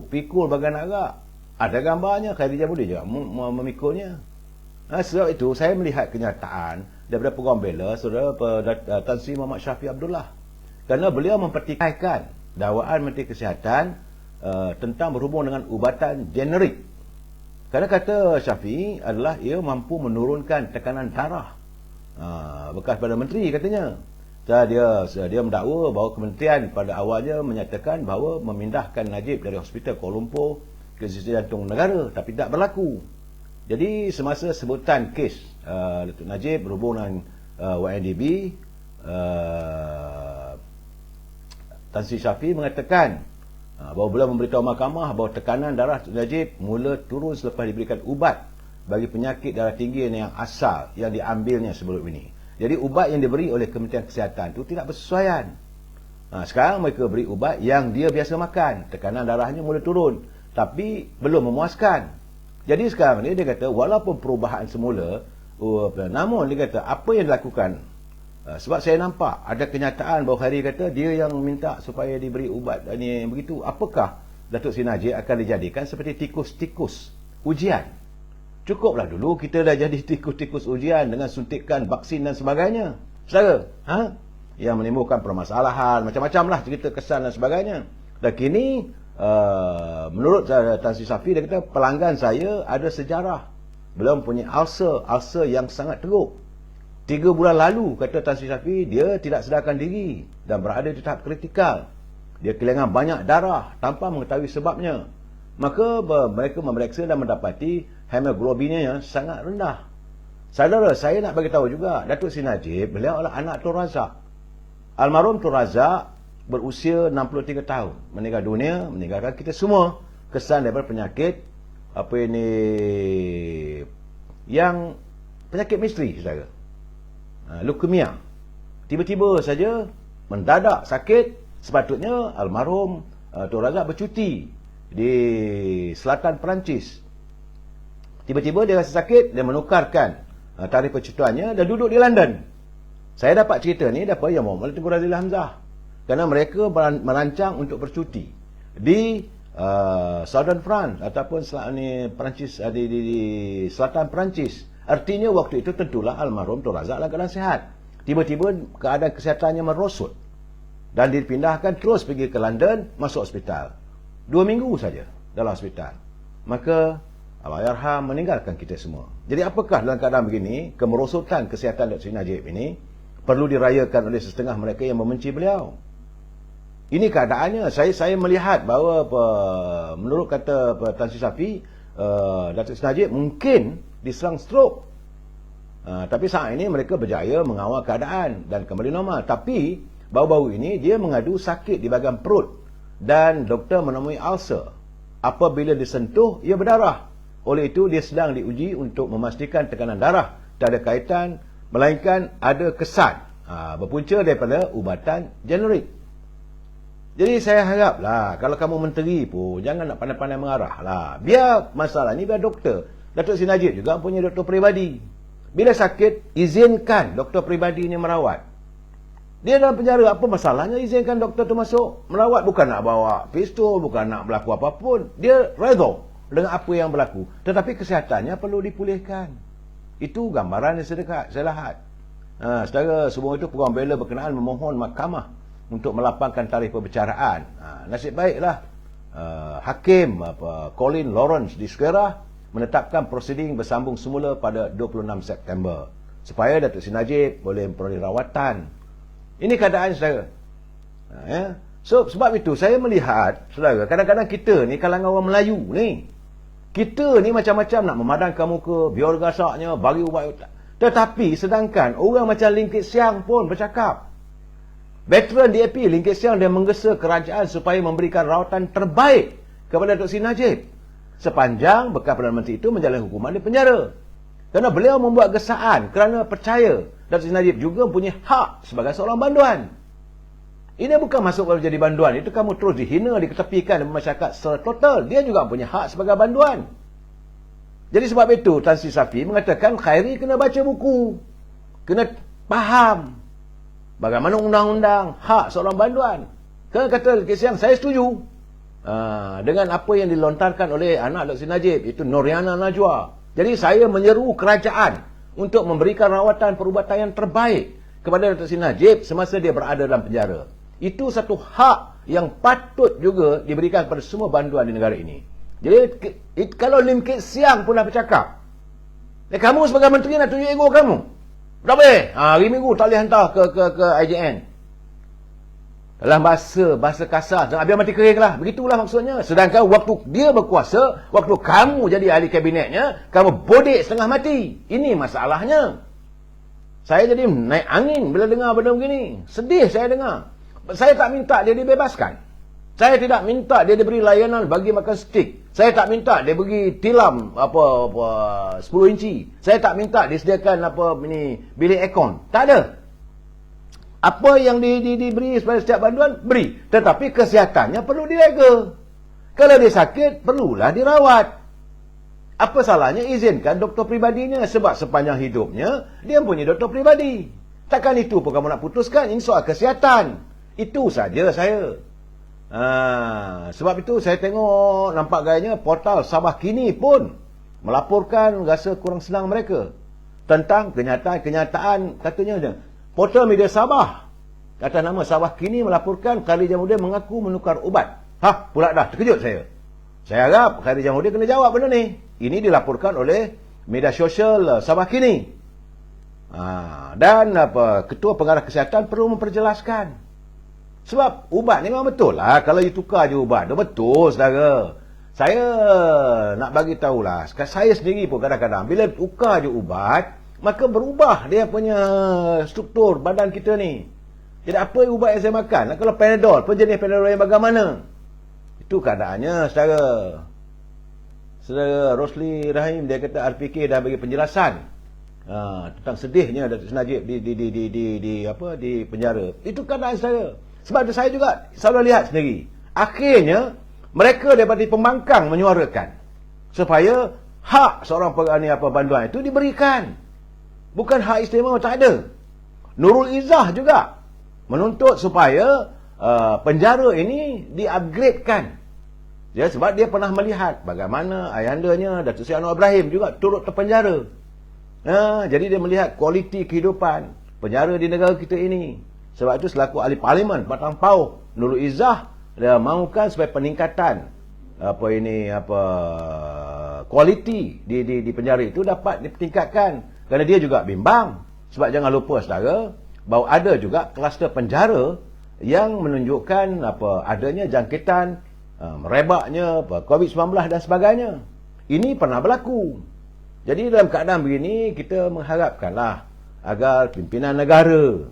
Pikul bagai nak agak. Ada gambarnya, Khairy Jamaluddin juga memikulnya. Sebab itu saya melihat kenyataan daripada Peguam Bela Saudara Tan Sri Muhammad Shafie Abdullah, kerana beliau mempertikaikan dakwaan Menteri Kesihatan tentang berhubung dengan ubatan generik. Kerana kata Shafie adalah ia mampu menurunkan tekanan darah bekas Perdana Menteri katanya. Dia mendakwa bahawa kementerian pada awalnya menyatakan bahawa memindahkan Najib dari Hospital Kuala Lumpur ke Institut Jantung Negara, tapi tak berlaku. Jadi semasa sebutan kes Datuk Najib berhubung dengan YNDB, Tan Sri Shafie mengatakan bahawa beliau memberitahu mahkamah bahawa tekanan darah Datuk Najib mula turun selepas diberikan ubat bagi penyakit darah tinggi yang asal yang diambilnya sebelum ini. Jadi ubat yang diberi oleh Kementerian Kesihatan itu tidak bersesuaian. Sekarang mereka beri ubat yang dia biasa makan, tekanan darahnya mula turun, tapi belum memuaskan. Jadi sekarang ni dia kata walaupun perubahan semula, namun dia kata apa yang dilakukan, sebab saya nampak ada kenyataan bahawa Khairy kata dia yang minta supaya diberi ubat ni begitu. Apakah Datuk Seri Najib akan dijadikan seperti tikus-tikus ujian? Cukuplah dulu kita dah jadi tikus-tikus ujian dengan suntikan vaksin dan sebagainya, saudara. Yang menimbulkan permasalahan macam-macam lah, cerita kesan dan sebagainya. Dan kini menurut Tan Sri Shafie, dia kata pelanggan saya ada sejarah, beliau mempunyai ulcer yang sangat teruk. 3 bulan lalu, kata Tan Sri Shafie, dia tidak sedarkan diri dan berada di tahap kritikal. Dia kehilangan banyak darah tanpa mengetahui sebabnya. Maka mereka memeriksa dan mendapati hemoglobinnya yang sangat rendah. Saudara, saya nak bagi tahu juga, Datuk Seri Najib, beliau adalah anak Tun Razak. Almarhum Tun Razak berusia 63 tahun, meninggal dunia, meninggalkan kita semua kesan daripada penyakit yang penyakit misteri, saudara. Leukemia. Tiba-tiba saja mendadak sakit. Sepatutnya almarhum Tun Razak bercuti di selatan Perancis. Tiba-tiba dia rasa sakit, dia menukarkan tarikh percutiannya dan duduk di London. Saya dapat cerita ni daripada Yang Mohd Tengku Razili Hamzah, kerana mereka merancang untuk bercuti di Southern France ataupun Perancis, di selatan Perancis. Artinya waktu itu tentulah almarhum Tun Razak dalam keadaan sihat. Tiba-tiba keadaan kesihatannya merosot dan dipindahkan terus pergi ke London, masuk hospital. 2 minggu saja dalam hospital. Maka Allahyarham meninggalkan kita semua. Jadi apakah dalam keadaan begini, kemerosotan kesihatan Datuk Seri Najib ini perlu dirayakan oleh setengah mereka yang membenci beliau? Ini keadaannya. Saya melihat bahawa menurut kata Tan Sri Shafie, Datuk Seri Najib mungkin diserang stroke. Tapi saat ini mereka berjaya mengawal keadaan dan kembali normal. Tapi baru-baru ini dia mengadu sakit di bahagian perut dan doktor menemui ulcer. Apabila disentuh, ia berdarah. Oleh itu dia sedang diuji untuk memastikan tekanan darah tak ada kaitan, melainkan ada kesan berpunca daripada ubatan generik. Jadi saya haraplah kalau kamu menteri pun jangan nak pandai-pandai mengarah lah. Biar masalah ni biar doktor Datuk Seri Najib juga punya doktor peribadi. Bila sakit, izinkan doktor peribadi ni merawat. Dia dalam penjara, apa masalahnya izinkan doktor tu masuk merawat? Bukan nak bawa pistol, bukan nak berlaku apapun. Dia redha dengan apa yang berlaku. Tetapi kesihatannya perlu dipulihkan. Itu gambaran yang sedekat, selahat. Saudara, semua itu peguam bela berkenaan memohon mahkamah untuk melapangkan tarikh perbicaraan. Nasib baiklah Hakim Colin Lawrence di Square menetapkan prosiding bersambung semula pada 26 September supaya Datuk Seri Najib boleh memperoleh rawatan. Ini keadaan saudara. So sebab itu saya melihat saudara, kadang-kadang kita ni kalangan orang Melayu ni, kita ni macam-macam nak memadamkan muka, biar gasaknya, bagi ubat. Tetapi sedangkan orang macam Lim Kit Siang pun bercakap, veteran DAP Lim Kit Siang dia menggesa kerajaan supaya memberikan rawatan terbaik kepada Datuk Seri Najib sepanjang bekas Perdana Menteri itu menjalani hukuman di penjara. Kerana beliau membuat gesaan kerana percaya Datuk Seri Najib juga mempunyai hak sebagai seorang banduan. Ini bukan masuk menjadi banduan, itu kamu terus dihina, diketepikan oleh masyarakat secara total. Dia juga mempunyai hak sebagai banduan. Jadi sebab itu Tan Sri Safi mengatakan Khairi kena baca buku, kena faham bagaimana undang-undang hak seorang banduan. Kerana kata Siang, saya setuju dengan apa yang dilontarkan oleh anak Datuk Seri Najib, itu Noriana Najwa. Jadi saya menyeru kerajaan untuk memberikan rawatan perubatan yang terbaik kepada Datuk Seri Najib semasa dia berada dalam penjara. Itu satu hak yang patut juga diberikan kepada semua banduan di negara ini. Jadi kalau Lim Kit Siang pun dah bercakap, kamu sebagai menteri nak tunjuk ego kamu, tak boleh. Hari Minggu tak boleh hantar ke IJN. Dalam bahasa kasar, biar mati kering lah. Begitulah maksudnya. Sedangkan waktu dia berkuasa, waktu kamu jadi ahli kabinetnya, kamu bodek setengah mati. Ini masalahnya. Saya jadi naik angin bila dengar benda begini. Sedih saya dengar. Saya tak minta dia dibebaskan. Saya tidak minta dia diberi layanan bagi makan stik. Saya tak minta dia bagi tilam 10 inci. Saya tak minta disediakan bilik aircon. Tak ada. Apa yang diberi kepada setiap banduan, beri. Tetapi kesihatannya perlu dijaga. Kalau dia sakit, perlulah dirawat. Apa salahnya izinkan doktor pribadinya, sebab sepanjang hidupnya dia punya doktor pribadi. Takkan itu pun kamu nak putuskan, ini soal kesihatan. Itu saja saya. Sebab itu saya tengok nampak gayanya portal Sabah Kini pun melaporkan rasa kurang senang mereka tentang kenyataan katanya portal media Sabah kata nama Sabah Kini melaporkan Khairi Jamaluddin mengaku menukar ubat. Pula dah terkejut saya. Saya harap Khairi Jamaluddin kena jawab benda ni. Ini dilaporkan oleh media sosial Sabah Kini. Dan Ketua Pengarah Kesihatan perlu memperjelaskan. Sebab ubat ni memang betul lah. Kalau you tukar je ubat, dah betul saudara. Saya nak bagi tahulah, saya sendiri pun kadang-kadang bila tukar je ubat, maka berubah dia punya struktur badan kita ni. Jadi apa ubat yang saya makan? Kalau Panadol, jenis Panadol yang bagaimana? Itu keadaannya saudara. Saudara Rosli Rahim, dia kata RPK dah bagi penjelasan tentang sedihnya Datuk Seri Najib di penjara. Itu keadaan saya. Sebab itu saya juga selalu lihat sendiri. Akhirnya mereka daripada pembangkang menyuarakan supaya hak seorang banduan itu diberikan. Bukan hak istimewa, tak ada. Nurul Izzah juga menuntut supaya penjara ini di-upgradekan. Ya, sebab dia pernah melihat bagaimana ayandanya Datuk Seri Anwar Ibrahim juga turut terpenjara. Jadi dia melihat kualiti kehidupan penjara di negara kita ini. Sebab itu selaku ahli parlimen Batang Pauh, Nurul Izzah dia mahukan supaya peningkatan kualiti di penjara itu dapat ditingkatkan. Kerana dia juga bimbang. Sebab jangan lupa saudara, bahawa ada juga kluster penjara yang menunjukkan adanya jangkitan merebaknya COVID-19 dan sebagainya. Ini pernah berlaku. Jadi dalam keadaan begini, kita mengharapkanlah agar pimpinan negara,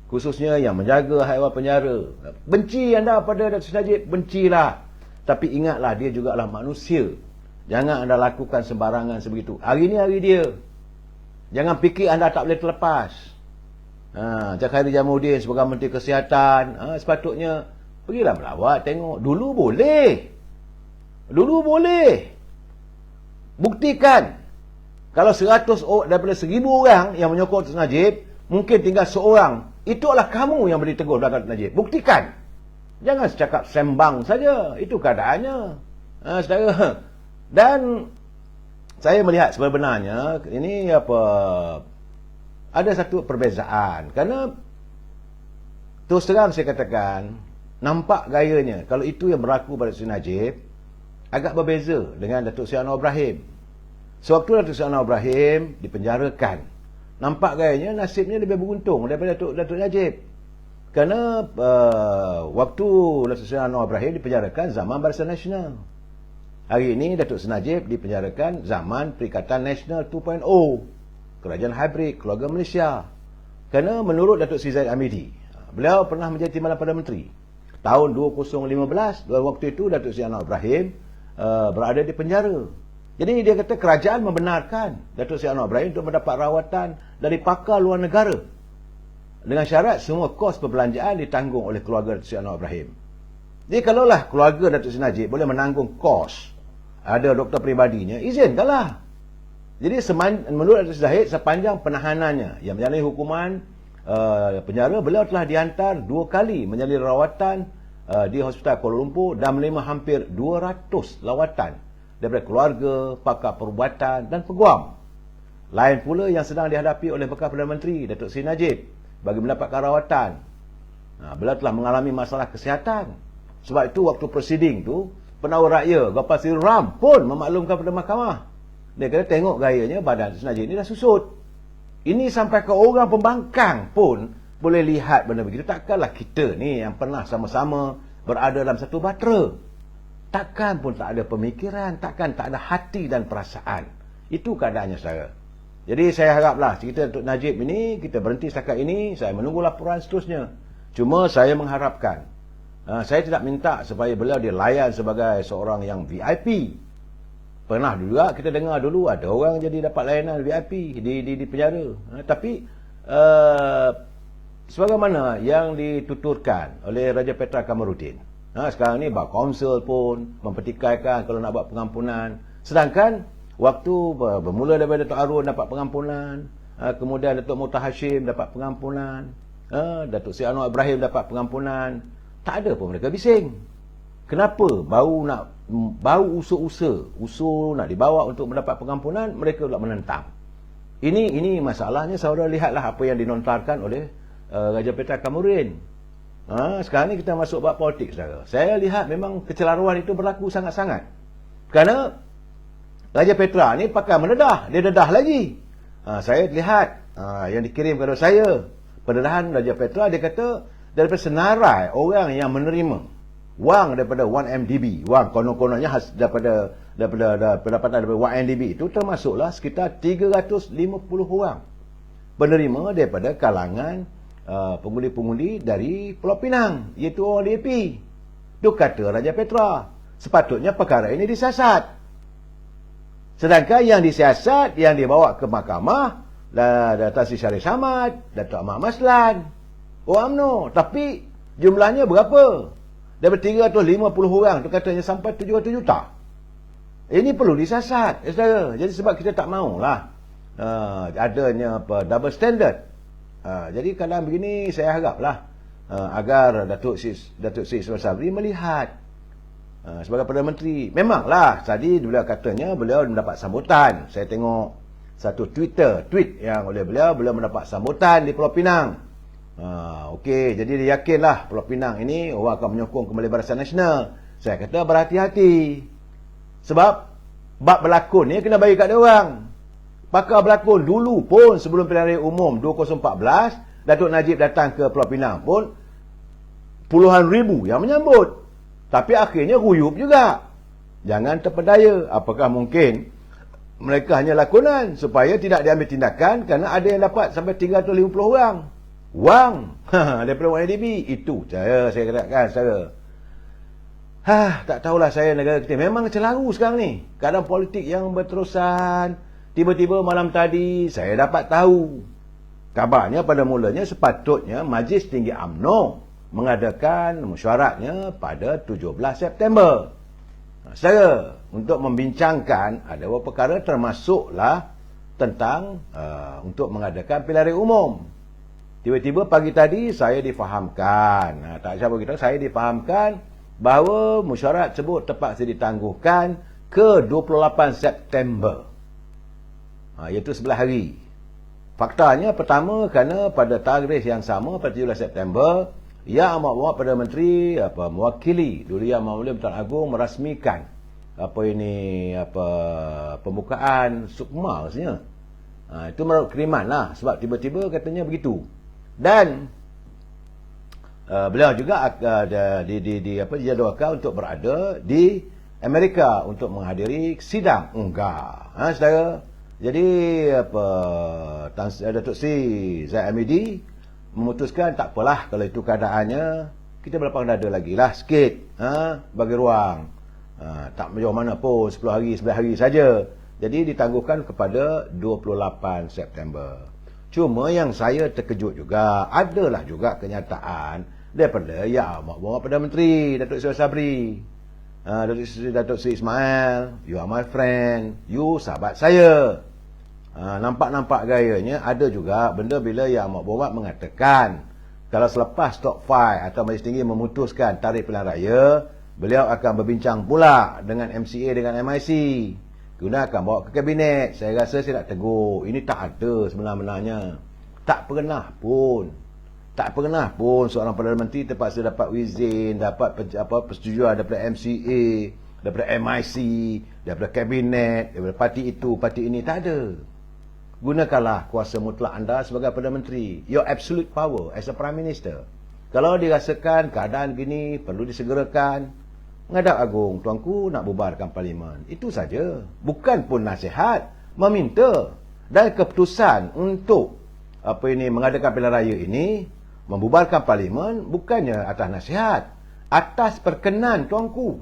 khususnya yang menjaga haiwan penjara, benci anda pada Datuk Seri Najib, bencilah. Tapi ingatlah dia juga adalah manusia. Jangan anda lakukan sembarangan sebegitu. Hari ni hari dia. Jangan fikir anda tak boleh terlepas. Macam Khairi Jamaluddin sebagai Menteri Kesihatan, sepatutnya pergilah melawat, tengok. Dulu boleh. Buktikan Kalau 100 daripada 1000 orang yang menyokong Datuk Najib, mungkin tinggal seorang. Itulah kamu yang beri tegur Datuk Najib. Buktikan. Jangan cakap sembang saja. Itu keadaannya. Saudara. Dan saya melihat sebenarnya ini ada satu perbezaan. Kerana terus terang saya katakan, nampak gayanya kalau itu yang berlaku pada Datuk Najib agak berbeza dengan Datuk Seri Anwar Ibrahim. Sewaktu Datuk Seri Anwar Ibrahim dipenjarakan, nampak gayanya nasibnya lebih beruntung daripada Datuk Najib. Kerana waktu Datuk Seri Anwar Ibrahim dipenjarakan zaman Barisan Nasional. Hari ini Datuk Seri Najib dipenjarakan zaman Perikatan Nasional 2.0, Kerajaan Hybrid, Keluarga Malaysia. Kerana menurut Datuk Seri Zahid Hamidi, beliau pernah menjadi Timbalan Perdana Menteri tahun 2015. Dalam waktu itu Datuk Seri Anwar Ibrahim berada di penjara. Jadi dia kata kerajaan membenarkan Datuk Seri Anwar Ibrahim untuk mendapat rawatan dari pakar luar negara dengan syarat semua kos perbelanjaan ditanggung oleh keluarga Datuk Seri Anwar Ibrahim. Jadi kalaulah keluarga Datuk Seri Najib boleh menanggung kos, ada doktor peribadinya, izinkanlah. Jadi menurut Datuk Seri Zahid, sepanjang penahanannya yang menjalani hukuman penjara, beliau telah dihantar 2 kali menjalani rawatan di Hospital Kuala Lumpur dan menerima hampir 200 lawatan daripada keluarga, pakar perubatan dan peguam. Lain pula yang sedang dihadapi oleh bekas Perdana Menteri Datuk Seri Najib bagi mendapatkan rawatan. Beliau telah mengalami masalah kesihatan. Sebab itu waktu prosiding tu, penawar raya Gopal Sri Ram pun memaklumkan pada mahkamah. Dia kata tengok gayanya badan Datuk Seri Najib ni dah susut. Ini sampai ke orang pembangkang pun boleh lihat benda begitu. Takkanlah kita ni yang pernah sama-sama berada dalam satu bahtera, takkan pun tak ada pemikiran, takkan tak ada hati dan perasaan. Itu keadaannya saudara. Jadi saya haraplah cerita Datuk Najib ini kita berhenti setakat ini. Saya menunggu laporan seterusnya. Cuma saya mengharapkan, saya tidak minta supaya beliau dilayan sebagai seorang yang VIP. Pernah juga kita dengar dulu ada orang jadi dapat layanan VIP di penjara. Tapi sebagaimana yang dituturkan oleh Raja Petra Kamarudin, sekarang ni Bak Kaunsil pun mempertikaikan kalau nak buat pengampunan. Sedangkan waktu bermula daripada Datuk Arun dapat pengampunan, kemudian Datuk Muhtar Hashim dapat pengampunan, Datuk Seri Anwar Ibrahim dapat pengampunan, tak ada pun mereka bising. Kenapa baru usul nak dibawa untuk mendapat pengampunan, mereka pula menentang. Ini masalahnya. Saudara lihatlah apa yang dinontarkan oleh Raja Petra Kamarudin. Sekarang ni kita masuk bab politik saudara. Saya lihat memang kecelaruan itu berlaku sangat-sangat. Kerana Raja Petra ni pakai mendedah, dia dedah lagi. Saya lihat yang dikirim kepada saya, pendedahan Raja Petra, dia kata daripada senarai orang yang menerima wang daripada 1MDB, wang konon-kononnya daripada pendapatan daripada 1MDB itu termasuklah sekitar 350 orang penerima daripada kalangan pengundi-pengundi dari Pulau Pinang, iaitu orang DAP. Itu kata Raja Petra. Sepatutnya perkara ini disiasat. Sedangkan yang disiasat, yang dibawa ke mahkamah, Datuk Seri Syarif Samad, Datuk Ahmad Maslan, orang UMNO. Tapi jumlahnya berapa? Daripada 350 orang tu katanya sampai 700 juta. Ini perlu disiasat, saudara. Jadi sebab kita tak maulah adanya double standard. Jadi keadaan begini saya haraplah agar Datuk Seri Ismail Sabri melihat sebagai Perdana Menteri. Memanglah tadi beliau katanya beliau mendapat sambutan. Saya tengok satu tweet yang oleh beliau mendapat sambutan di Pulau Pinang. Okey, jadi dia yakinlah Pulau Pinang ini orang akan menyokong kembali Barisan Nasional. Saya kata berhati-hati. Sebab bab berlakon ni kena bagi kat dia orang. Pakar berlakon dulu pun sebelum pilihan raya umum 2014, Datuk Najib datang ke Pulau Pinang pun puluhan ribu yang menyambut. Tapi akhirnya ruyup juga. Jangan terpedaya. Apakah mungkin mereka hanya lakonan supaya tidak diambil tindakan kerana ada yang dapat sampai 350 orang wang daripada YDB. Itu saya katakan saudara. Tak tahulah saya negara kita. Memang celaru sekarang ni. Keadaan politik yang berterusan. Tiba-tiba malam tadi saya dapat tahu. Kabarnya pada mulanya sepatutnya Majlis Tinggi UMNO mengadakan mesyuaratnya pada 17 September. Saudara, untuk membincangkan ada beberapa perkara termasuklah tentang untuk mengadakan pilihan raya umum. Tiba-tiba pagi tadi saya difahamkan, tak siapa kita, saya difahamkan bahawa mesyuarat tersebut terpaksa ditangguhkan ke 28 September. Iaitu 11 hari. Faktanya pertama, kerana pada tarikh yang sama pada 17 September, Yang Amat Berhormat Perdana Menteri mewakili Duli Yang Maha Mulia Pertuan Agong merasmikan pembukaan Sukma rasanya. Itu menurut kiriman lah, sebab tiba-tiba katanya begitu. Dan beliau juga dijadualkan untuk berada di Amerika untuk menghadiri sidang unggah. Saudara. Jadi Datuk Seri Zahid Hamidi memutuskan tak apalah kalau itu keadaannya, kita berlapang dada lagi lah sikit, bagi ruang. Tak sejauh mana pun, 10 hari, 11 hari saja. Jadi ditangguhkan kepada 28 September. Cuma yang saya terkejut juga, adalah juga kenyataan daripada Yang Amat Berhormat Perdana Menteri Datuk Seri Sabri, Datuk Seri Ismail, you are my friend, you sahabat saya. Nampak-nampak gayanya ada juga benda bila Yang Amat Berhormat mengatakan kalau selepas Top 5 atau Majlis Tinggi memutuskan tarikh pilihan raya, beliau akan berbincang pula dengan MCA dengan MIC, guna akan bawa ke kabinet. Saya rasa saya nak tegur, ini tak ada sebenarnya. Tak pernah pun seorang Perdana Menteri terpaksa dapat izin, dapat persetujuan daripada MCA, daripada MIC, daripada kabinet, daripada parti itu, parti ini. Tak ada. Gunakanlah kuasa mutlak anda sebagai Perdana Menteri, your absolute power as a Prime Minister. Kalau dirasakan keadaan gini perlu disegerakan, menghadap Agong, tuanku nak bubarkan Parlimen. Itu saja. Bukan pun nasihat, meminta. Dan keputusan untuk mengadakan pilihan raya ini, membubarkan Parlimen, bukannya atas nasihat, atas perkenan tuanku.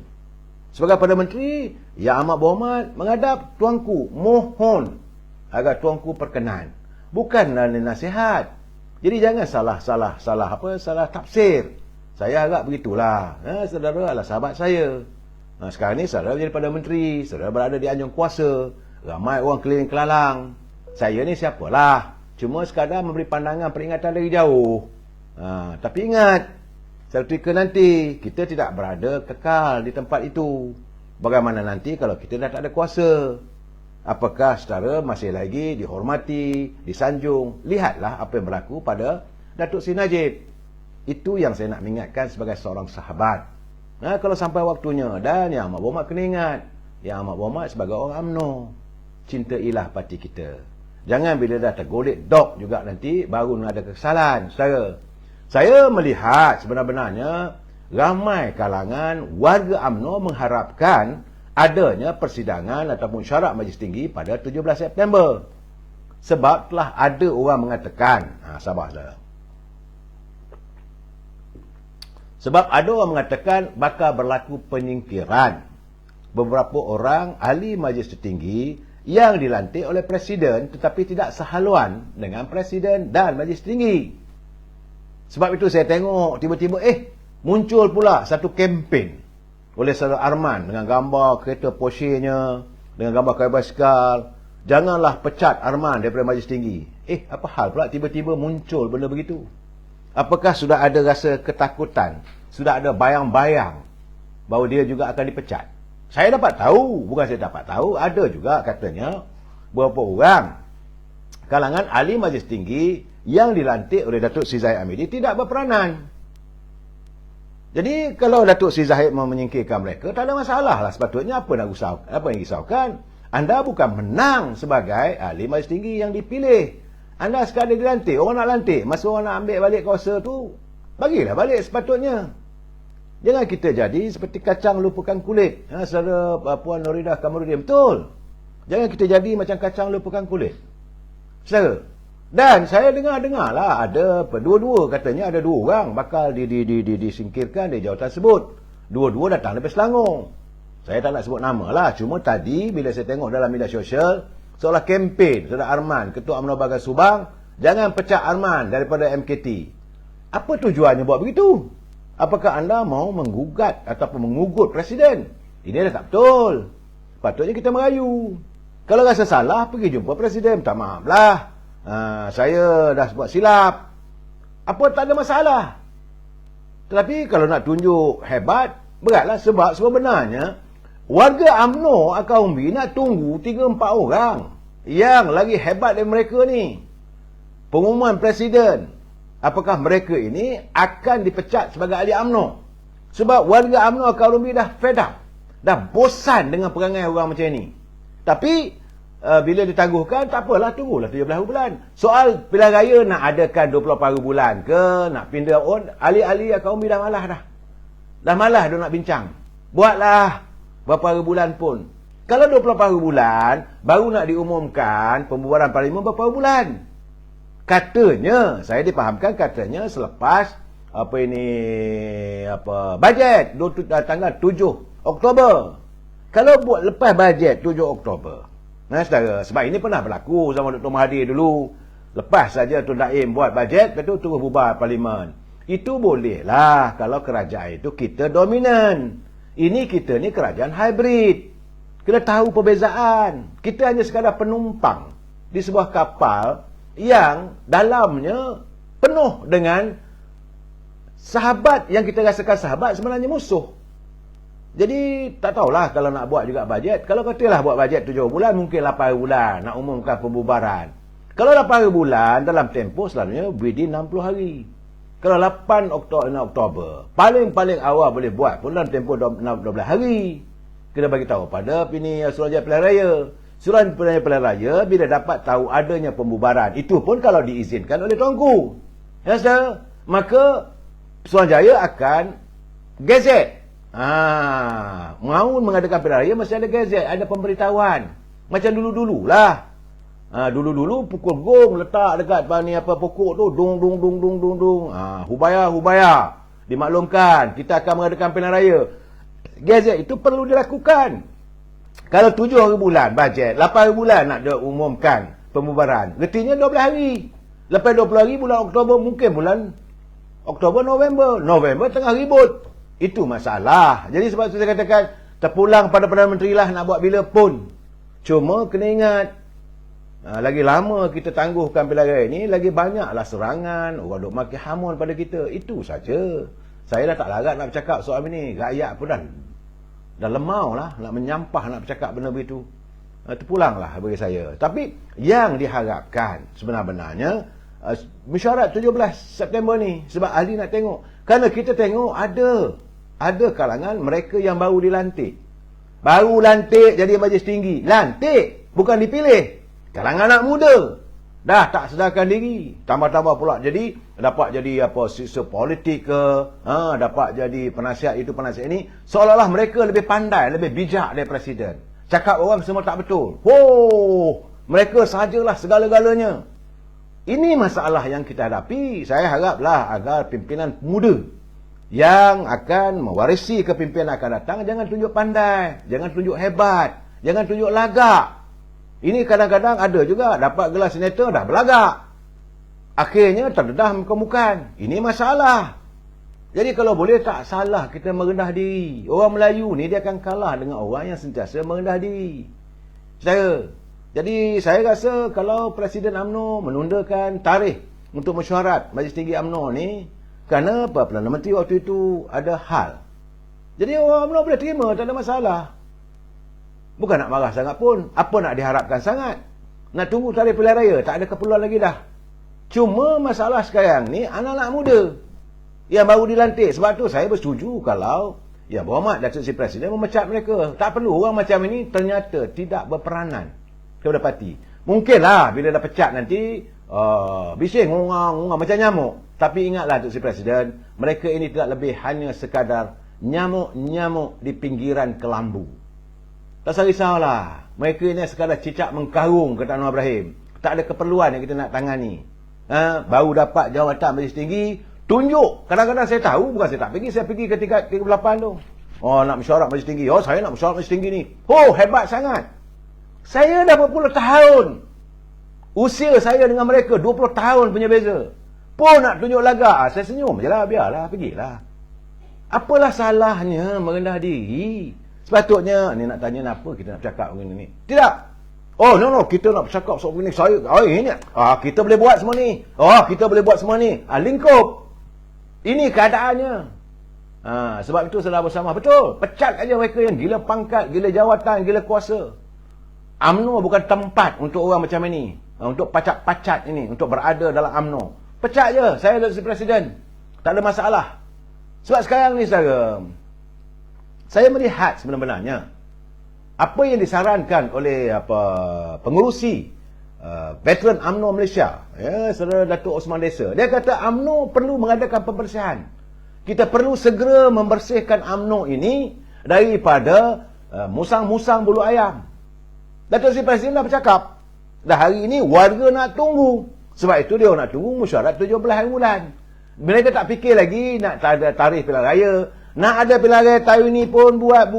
Sebagai Perdana Menteri, Yang Amat Berhormat menghadap tuanku, mohon agar tuanku perkenan. Bukan nasihat. Jadi jangan salah tafsir. Saya harap begitulah. Saudara adalah sahabat saya. Sekarang ni saudara menjadi Perdana Menteri, saudara berada di anjung kuasa, ramai orang keliling kelalang. Saya ni siapalah, cuma sekadar memberi pandangan peringatan dari jauh. Tapi ingat, satu ketika nanti kita tidak berada kekal di tempat itu. Bagaimana nanti kalau kita dah tak ada kuasa? Apakah saudara masih lagi dihormati, disanjung? Lihatlah apa yang berlaku pada Datuk Seri Najib. Itu yang saya nak mengingatkan sebagai seorang sahabat. Kalau sampai waktunya, dan Yang Amat Berhormat kena ingat, Yang Amat Berhormat sebagai orang UMNO, cintailah parti kita. Jangan bila dah tergolek dog juga nanti baru ada kesalahan. Saya melihat sebenarnya ramai kalangan warga UMNO mengharapkan adanya persidangan ataupun syarat Majlis Tinggi pada 17 September. Sebab telah ada orang mengatakan, sabar saudara. Sebab ada orang mengatakan bakal berlaku penyingkiran beberapa orang ahli Majlis Tertinggi yang dilantik oleh Presiden tetapi tidak sehaluan dengan Presiden dan Majlis Tinggi. Sebab itu saya tengok tiba-tiba muncul pula satu kempen oleh saudara Arman dengan gambar kereta Porsche-nya, dengan gambar kayu basikal. Janganlah pecat Arman daripada Majlis Tinggi. Apa hal pula tiba-tiba muncul benda begitu? Apakah sudah ada rasa ketakutan? Sudah ada bayang-bayang bahawa dia juga akan dipecat? Saya dapat tahu, bukan saya dapat tahu, ada juga katanya beberapa orang kalangan ahli Majlis Tinggi yang dilantik oleh Datuk Seri Zahid Hamidi tidak berperanan. Jadi kalau Datuk Seri Zahid mau menyingkirkan mereka, tak ada masalah lah. Sepatutnya apa yang risaukan? Anda bukan menang sebagai ahli Majlis Tinggi yang dipilih. Anda sekadar dilantik, orang nak lantik, masa orang nak ambil balik kuasa tu, bagilah balik sepatutnya. Jangan kita jadi seperti kacang lupakan kulit. Saudara Puan Nuridah Kamarudin, betul. Jangan kita jadi macam kacang lupakan kulit. Saudara. Dan saya dengar lah ada dua-dua katanya ada dua orang bakal disingkirkan dari jawatan tersebut. Dua-dua datang dari Selangor. Saya tak nak sebut nama lah. Cuma tadi bila saya tengok dalam media sosial, seolah kempen saudara Arman, Ketua UMNO Bagan Subang, jangan pecat Arman daripada MKT. Apa tujuannya buat begitu? Apakah anda mau menggugat ataupun mengugut Presiden? Ini dah tak betul. Patutnya kita merayu. Kalau rasa salah, pergi jumpa Presiden. Minta maaf lah. Saya dah buat silap. Apa tak ada masalah. Tetapi kalau nak tunjuk hebat, beratlah. Sebab sebenarnya, warga UMNO Akar Umbi nak tunggu 3-4 orang yang lagi hebat dari mereka ni. Pengumuman Presiden. Apakah mereka ini akan dipecat sebagai ahli UMNO? Sebab warga UMNO Akar Umbi dah fed up. Dah bosan dengan perangai orang macam ni. Tapi bila ditangguhkan, tak apalah, tunggulah 17 bulan. Soal pilihan raya nak adakan 24 bulan ke, nak pindah ahli-ahli Akar Umbi dah malas dah. Dah malas dia nak bincang. Buatlah berapa hari bulan pun. Kalau 24 hari bulan, baru nak diumumkan pembubaran parlimen berapa bulan. Katanya, saya dipahamkan katanya selepas bajet tanggal 7 Oktober. Kalau buat lepas bajet 7 Oktober. Saudara, sebab ini pernah berlaku zaman Dr. Mahathir dulu. Lepas saja Tun Daim buat bajet, lepas tu terus bubar parlimen. Itu bolehlah kalau kerajaan itu kita dominan. Ini kita ni kerajaan hybrid. Kena tahu perbezaan. Kita hanya sekadar penumpang di sebuah kapal yang dalamnya penuh dengan sahabat yang kita rasakan sahabat sebenarnya musuh. Jadi tak tahulah kalau nak buat juga bajet. Kalau katalah buat bajet 7 bulan, mungkin 8 bulan nak umumkan pembubaran. Kalau 8 bulan dalam tempoh selalunya within 60 hari. Kalau 8 Oktober, paling awal boleh buat pun dalam tempoh 12 hari. Kena bagi tahu pada Suruhanjaya Pilihan Raya. Suruhanjaya Pilihan Raya bila dapat tahu adanya pembubaran, itu pun kalau diizinkan oleh Tuanku. Ya, saudara? Maka Suruhanjaya akan gazet. Mau mengadakan pilihan raya mesti ada gazet, ada pemberitahuan. Macam dulu-dulu lah. Dulu-dulu pukul gong letak dekat pokok tu, dung. Hubaya. Dimaklumkan kita akan mengadakan pilihan raya. Gazet itu perlu dilakukan. Kalau 7 hari bulan bajet, 8 hari bulan nak diumumkan pembubaran. Gertinya 12 hari. Lepas 20 hari bulan Oktober, mungkin bulan Oktober, November tengah ribut. Itu masalah. Jadi sebab itu saya katakan, terpulang pada Perdana Menteri lah nak buat bila pun. Cuma kena ingat, lagi lama kita tangguhkan pilihan raya ni, lagi banyaklah serangan, orang duk maki hamun pada kita. Itu saja. Saya dah tak larat nak bercakap soal ini. Rakyat pun dah lemau lah nak menyampah nak bercakap benda begitu. Terpulanglah bagi saya. Tapi yang diharapkan sebenarnya mesyuarat 17 September ni, sebab ahli nak tengok. Kerana kita tengok ada kalangan mereka yang baru dilantik. Baru lantik jadi majlis tinggi. Lantik, bukan dipilih. Kalangan anak muda. Dah tak sedarkan diri. Tambah-tambah pula jadi, dapat jadi sisa politik ke, dapat jadi penasihat itu, penasihat ini. Seolah-olah mereka lebih pandai, lebih bijak dari Presiden. Cakap orang semua tak betul. Mereka sajalah segala-galanya. Ini masalah yang kita hadapi. Saya haraplah agar pimpinan muda yang akan mewarisi kepimpinan akan datang, jangan tunjuk pandai, jangan tunjuk hebat, jangan tunjuk lagak. Ini kadang-kadang ada juga dapat gelar senator dah berlagak. Akhirnya terdedah muka-mukan. Ini masalah. Jadi kalau boleh tak salah kita merendah diri. Orang Melayu ni dia akan kalah dengan orang yang sentiasa merendah diri. Jadi saya rasa kalau Presiden UMNO menundakan tarikh untuk mesyuarat Majlis Tinggi UMNO ni, kerana Perdana Menteri waktu itu ada hal. Jadi orang UMNO boleh terima, tak ada masalah. Bukan nak marah sangat pun. Apa nak diharapkan sangat? Nak tunggu tarikh pilihan raya, tak ada keperluan lagi dah. Cuma masalah sekarang ni anak-anak muda yang baru dilantik. Sebab tu saya bersetuju kalau berhormat Datuk Seri Presiden memecat mereka. Tak perlu orang macam ini ternyata tidak berperanan kepada parti. Mungkinlah bila dah pecat nanti bising ngurang macam nyamuk. Tapi ingatlah Datuk Seri Presiden, mereka ini tidak lebih hanya sekadar nyamuk-nyamuk di pinggiran kelambu. Tak usah risaulah. Mereka ini sekadar cicak mengkarung, kata Anwar Ibrahim. Tak ada keperluan yang kita nak tangani. Baru dapat jawatan Majlis Tinggi, tunjuk. Kadang-kadang saya tahu, bukan saya tak pergi, saya pergi ketika 38 tu. Nak mesyuarat Majlis Tinggi. Saya nak mesyuarat Majlis Tinggi ni. Hebat sangat. Saya dah berpuluh tahun. Usia saya dengan mereka 20 tahun punya beza. Pun nak tunjuk lagak. Saya senyum je lah, biarlah, pergilah. Apalah salahnya merendah diri? Sepatutnya, ni nak tanya kenapa kita nak bercakap begini ni. Tidak. Oh, no, kita nak bercakap soal ini. Kita boleh buat semua ni. Kita boleh buat semua ni. Lingkup. Ini keadaannya. Sebab itu saudara bersama. Betul. Pecat aja mereka yang gila pangkat, gila jawatan, gila kuasa. UMNO bukan tempat untuk orang macam ini. Untuk pacat-pacat ini. Untuk berada dalam UMNO. Pecat je. Saya jadi presiden. Tak ada masalah. Sebab sekarang ni saudara, saya melihat sebenarnya apa yang disarankan oleh pengurusi veteran UMNO Malaysia, Saudara Datuk Osman Desa. Dia kata UMNO perlu mengadakan pembersihan. Kita perlu segera membersihkan UMNO ini daripada musang-musang bulu ayam. Datuk Seri Presiden dah bercakap. Dah hari ini warga nak tunggu. Sebab itu dia nak tunggu mesyuarat 17 hari bulan. Mereka tak fikir lagi nak ada tarikh pilihan raya. Nak ada pilihan raya tahun ini pun buat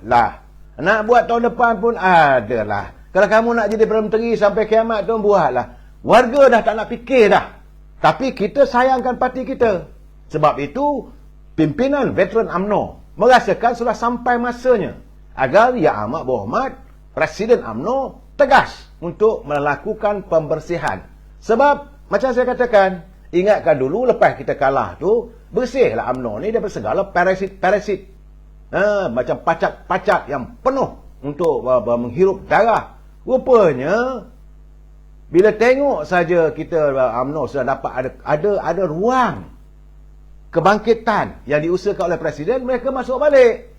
lah. Nak buat tahun depan pun adalah. Kalau kamu nak jadi Perdana Menteri sampai kiamat tu, buatlah. Warga dah tak nak fikir dah. Tapi kita sayangkan parti kita. Sebab itu, pimpinan veteran UMNO merasakan sudah sampai masanya agar Yang Amat Berhormat Presiden UMNO tegas untuk melakukan pembersihan. Sebab, macam saya katakan, ingatkan dulu lepas kita kalah tu, bersihlah UMNO ni daripada segala parasit-parasit. Macam pacat-pacat yang penuh untuk menghirup darah. Rupanya bila tengok saja kita UMNO sudah dapat ada ruang kebangkitan yang diusahakan oleh Presiden, mereka masuk balik.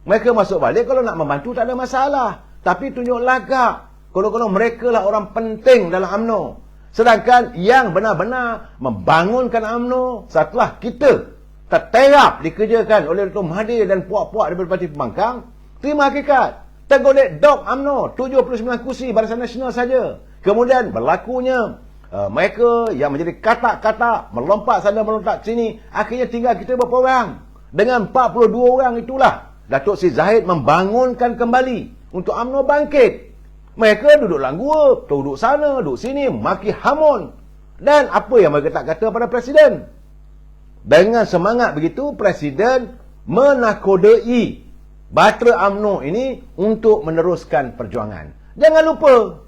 Mereka masuk balik kalau nak membantu tak ada masalah. Tapi tunjuk lagak. Kalau mereka lah orang penting dalam UMNO. Sedangkan yang benar-benar membangunkan UMNO setelah kita terterap dikerjakan oleh Dr. Mahathir dan puak-puak daripada Parti Pembangkang, terima hakikat. Tergolek dok UMNO, 79 kursi Barisan Nasional saja. Kemudian berlakunya mereka yang menjadi katak-katak, melompat sana melompat sini, akhirnya tinggal kita berapa orang. Dengan 42 orang itulah Datuk Seri Zahid membangunkan kembali untuk UMNO bangkit. Mereka duduk dalam gua, duduk sana, duduk sini, maki hamun. Dan apa yang mereka tak kata pada Presiden? Dengan semangat begitu, Presiden menakodai batera UMNO ini untuk meneruskan perjuangan. Jangan lupa,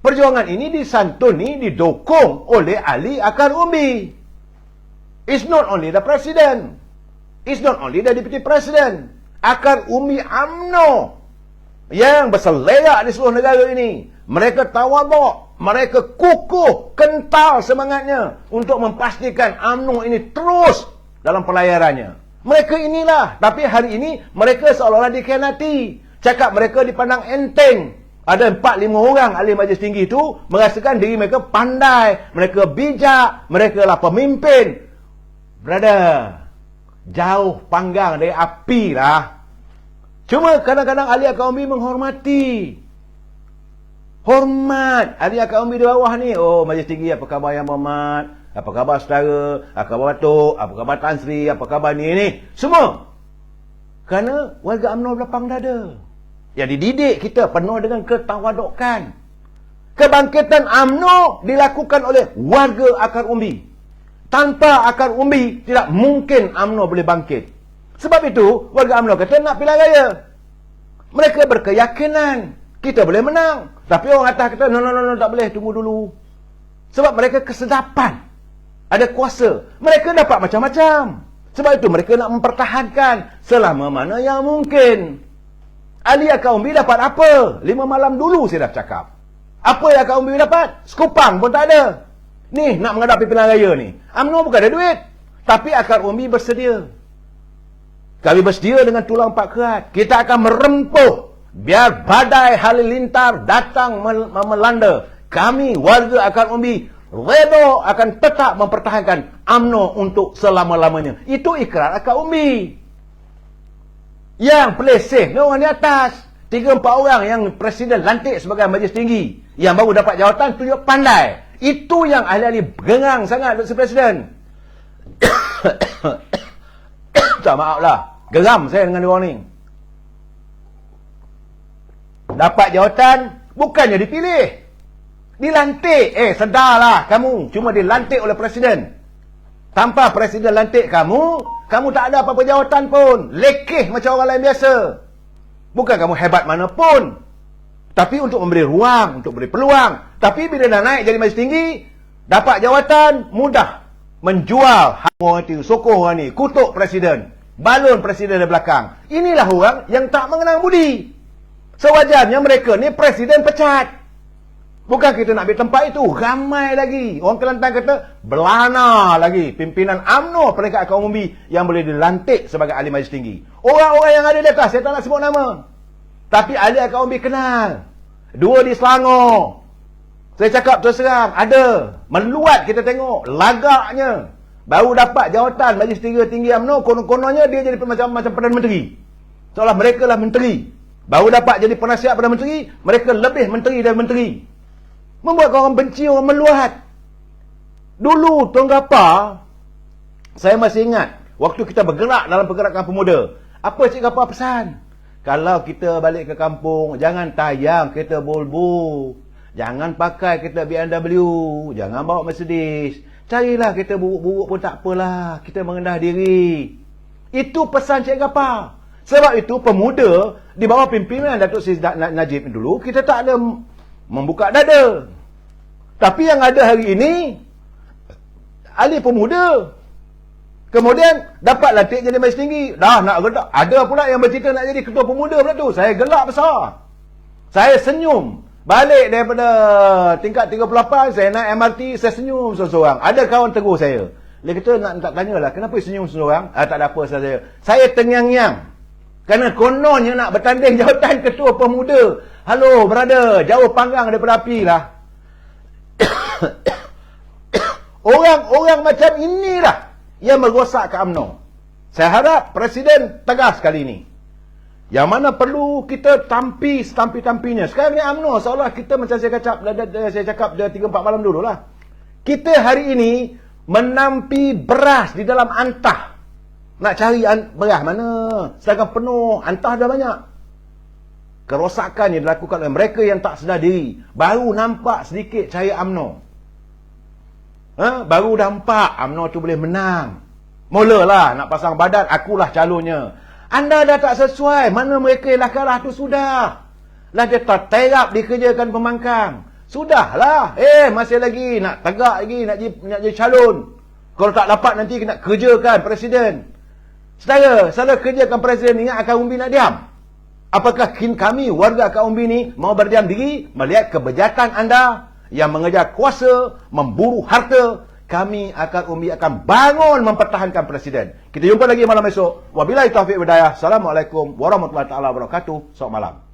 perjuangan ini disantuni, didukung oleh ahli akar umbi. It's not only the President. It's not only the Deputy President. Akar umbi UMNO yang berselerak di seluruh negara ini. Mereka tawaduk, mereka kukuh, kental semangatnya untuk memastikan UMNO ini terus dalam pelayarannya. Mereka inilah, tapi hari ini mereka seolah-olah dikhianati. Cakap mereka dipandang enteng. Ada 4-5 orang ahli majlis tinggi itu merasakan diri mereka pandai, mereka bijak, mereka lah pemimpin. Brother, jauh panggang dari api lah. Cuma kadang-kadang ahli akar umbi menghormati. Hormat ahli akar umbi di bawah ni. Oh, majlis tinggi, apa khabar Yang Berhormat? Apa khabar saudara? Apa khabar Datuk? Apa khabar Tan Sri? Apa khabar ni? Semua. Kerana warga UMNO berlapang dada. Yang dididik kita penuh dengan ketawadukan. Kebangkitan UMNO dilakukan oleh warga akar umbi. Tanpa akar umbi, tidak mungkin UMNO boleh bangkit. Sebab itu, warga UMNO kata nak pilihan raya. Mereka berkeyakinan kita boleh menang. Tapi orang atas kata, no, tak boleh, tunggu dulu. Sebab mereka kesedapan. Ada kuasa. Mereka dapat macam-macam. Sebab itu mereka nak mempertahankan selama mana yang mungkin. Ahli akar umbi dapat apa? 5 malam dulu saya dah cakap. Apa yang akar umbi dapat? Sekupang pun tak ada. Ni, nak menghadapi pilihan raya ni. UMNO bukan ada duit. Tapi akar umbi bersedia. Kami bersedia dengan tulang 4 kerat. Kita akan merempuh. Biar badai halilintar datang melanda. Kami, warga akar umbi, redha akan tetap mempertahankan UMNO untuk selama-lamanya. Itu ikrar akar umbi. Yang play safe ni orang di atas. 3-4 orang yang Presiden lantik sebagai majlis tinggi. Yang baru dapat jawatan tunjuk pandai. Itu yang ahli-ahli gengang sangat Dr. Presiden. Tak maaf lah. Geram saya dengan diorang ni. Dapat jawatan, bukannya dipilih. Dilantik. Sedarlah kamu. Cuma dilantik oleh Presiden. Tanpa Presiden lantik kamu, kamu tak ada apa-apa jawatan pun. Lekeh macam orang lain biasa. Bukan kamu hebat mana pun. Tapi untuk memberi ruang, untuk beri peluang. Tapi bila dah naik jadi majlis tinggi, dapat jawatan, mudah menjual. Orang itu sokoh orang ni, kutuk presiden, balon presiden dari belakang. Inilah orang yang tak mengenang budi. Sewajarnya mereka ni presiden pecat. Bukan kita nak ambil tempat itu, ramai lagi. Orang Kelantan kata, belana lagi pimpinan UMNO peringkat kaum umbi yang boleh dilantik sebagai ahli majlis tinggi. Orang-orang yang ada di atas, saya tak nak sebut nama. Tapi ahli kaum umbi kenal. Dua di Selangor. Saya cakap terus terang, ada. Meluat kita tengok, lagaknya. Baru dapat jawatan majlis tinggi UMNO, konon-kononnya dia jadi macam Perdana Menteri. Seolah mereka lah menteri. Baru dapat jadi penasihat Perdana Menteri, mereka lebih menteri dari menteri. Membuat orang benci, orang meluat. Dulu, Tuan Gapa, saya masih ingat, waktu kita bergerak dalam pergerakan pemuda, apa Cik Gapa pesan? Kalau kita balik ke kampung, jangan tayang kereta Volvo, jangan pakai kereta BMW, jangan bawa Mercedes, carilah kereta buruk-buruk pun tak apalah, kita merendah diri. Itu pesan Cik Gapa. Sebab itu, pemuda, di bawah pimpinan Datuk Seri Najib dulu, kita tak ada membuka dada. Tapi yang ada hari ini, ahli pemuda. Kemudian, dapat lantik jadi majlis tinggi. Dah nak gelak. Ada pula yang bercerita nak jadi ketua pemuda pula tu. Saya gelak besar. Saya senyum. Balik daripada tingkat 38, saya naik MRT, saya senyum seorang-seorang. Ada kawan tegur saya. Dia kata, nak tanyalah, kenapa senyum seorang? Tak ada apa saya. Saya tengyang-nyang. Kerana kononnya nak bertanding jawatan ketua pemuda. Halo, brother, jauh panggang daripada api lah. Orang-orang macam inilah yang merosakkan UMNO. Saya harap Presiden tegas kali ini. Yang mana perlu kita tampi setampi-tampinya. Sekarang ni UMNO seolah kita macam saya cakap 3-4 malam dulu lah. Kita hari ini menampi beras di dalam antah. Nak cari beras mana? Sedangkan penuh, antah dah banyak. Kerosakan yang dilakukan oleh mereka yang tak sedar diri. Baru nampak sedikit cahaya UMNO. Baru nampak UMNO tu boleh menang. Mulalah nak pasang badan, akulah calonnya. Anda dah tak sesuai. Mana mereka yang dah kalah tu sudah. Lah dia terterap dikerjakan pembangkang. Sudahlah. Masih lagi nak tegak lagi, nak jadi calon. Kalau tak dapat nanti nak kerjakan presiden. Saudara kerjakan presiden, ingat akan umbi nak diam. Apakah kami warga kaum umbi ni mau berdiam diri melihat kebejatan anda yang mengejar kuasa, memburu harta? Kami umbi akan bangun mempertahankan presiden. Kita jumpa lagi malam esok. Wabillahi taufiq wal hidayah. Assalamualaikum warahmatullahi taala wabarakatuh. Selamat malam.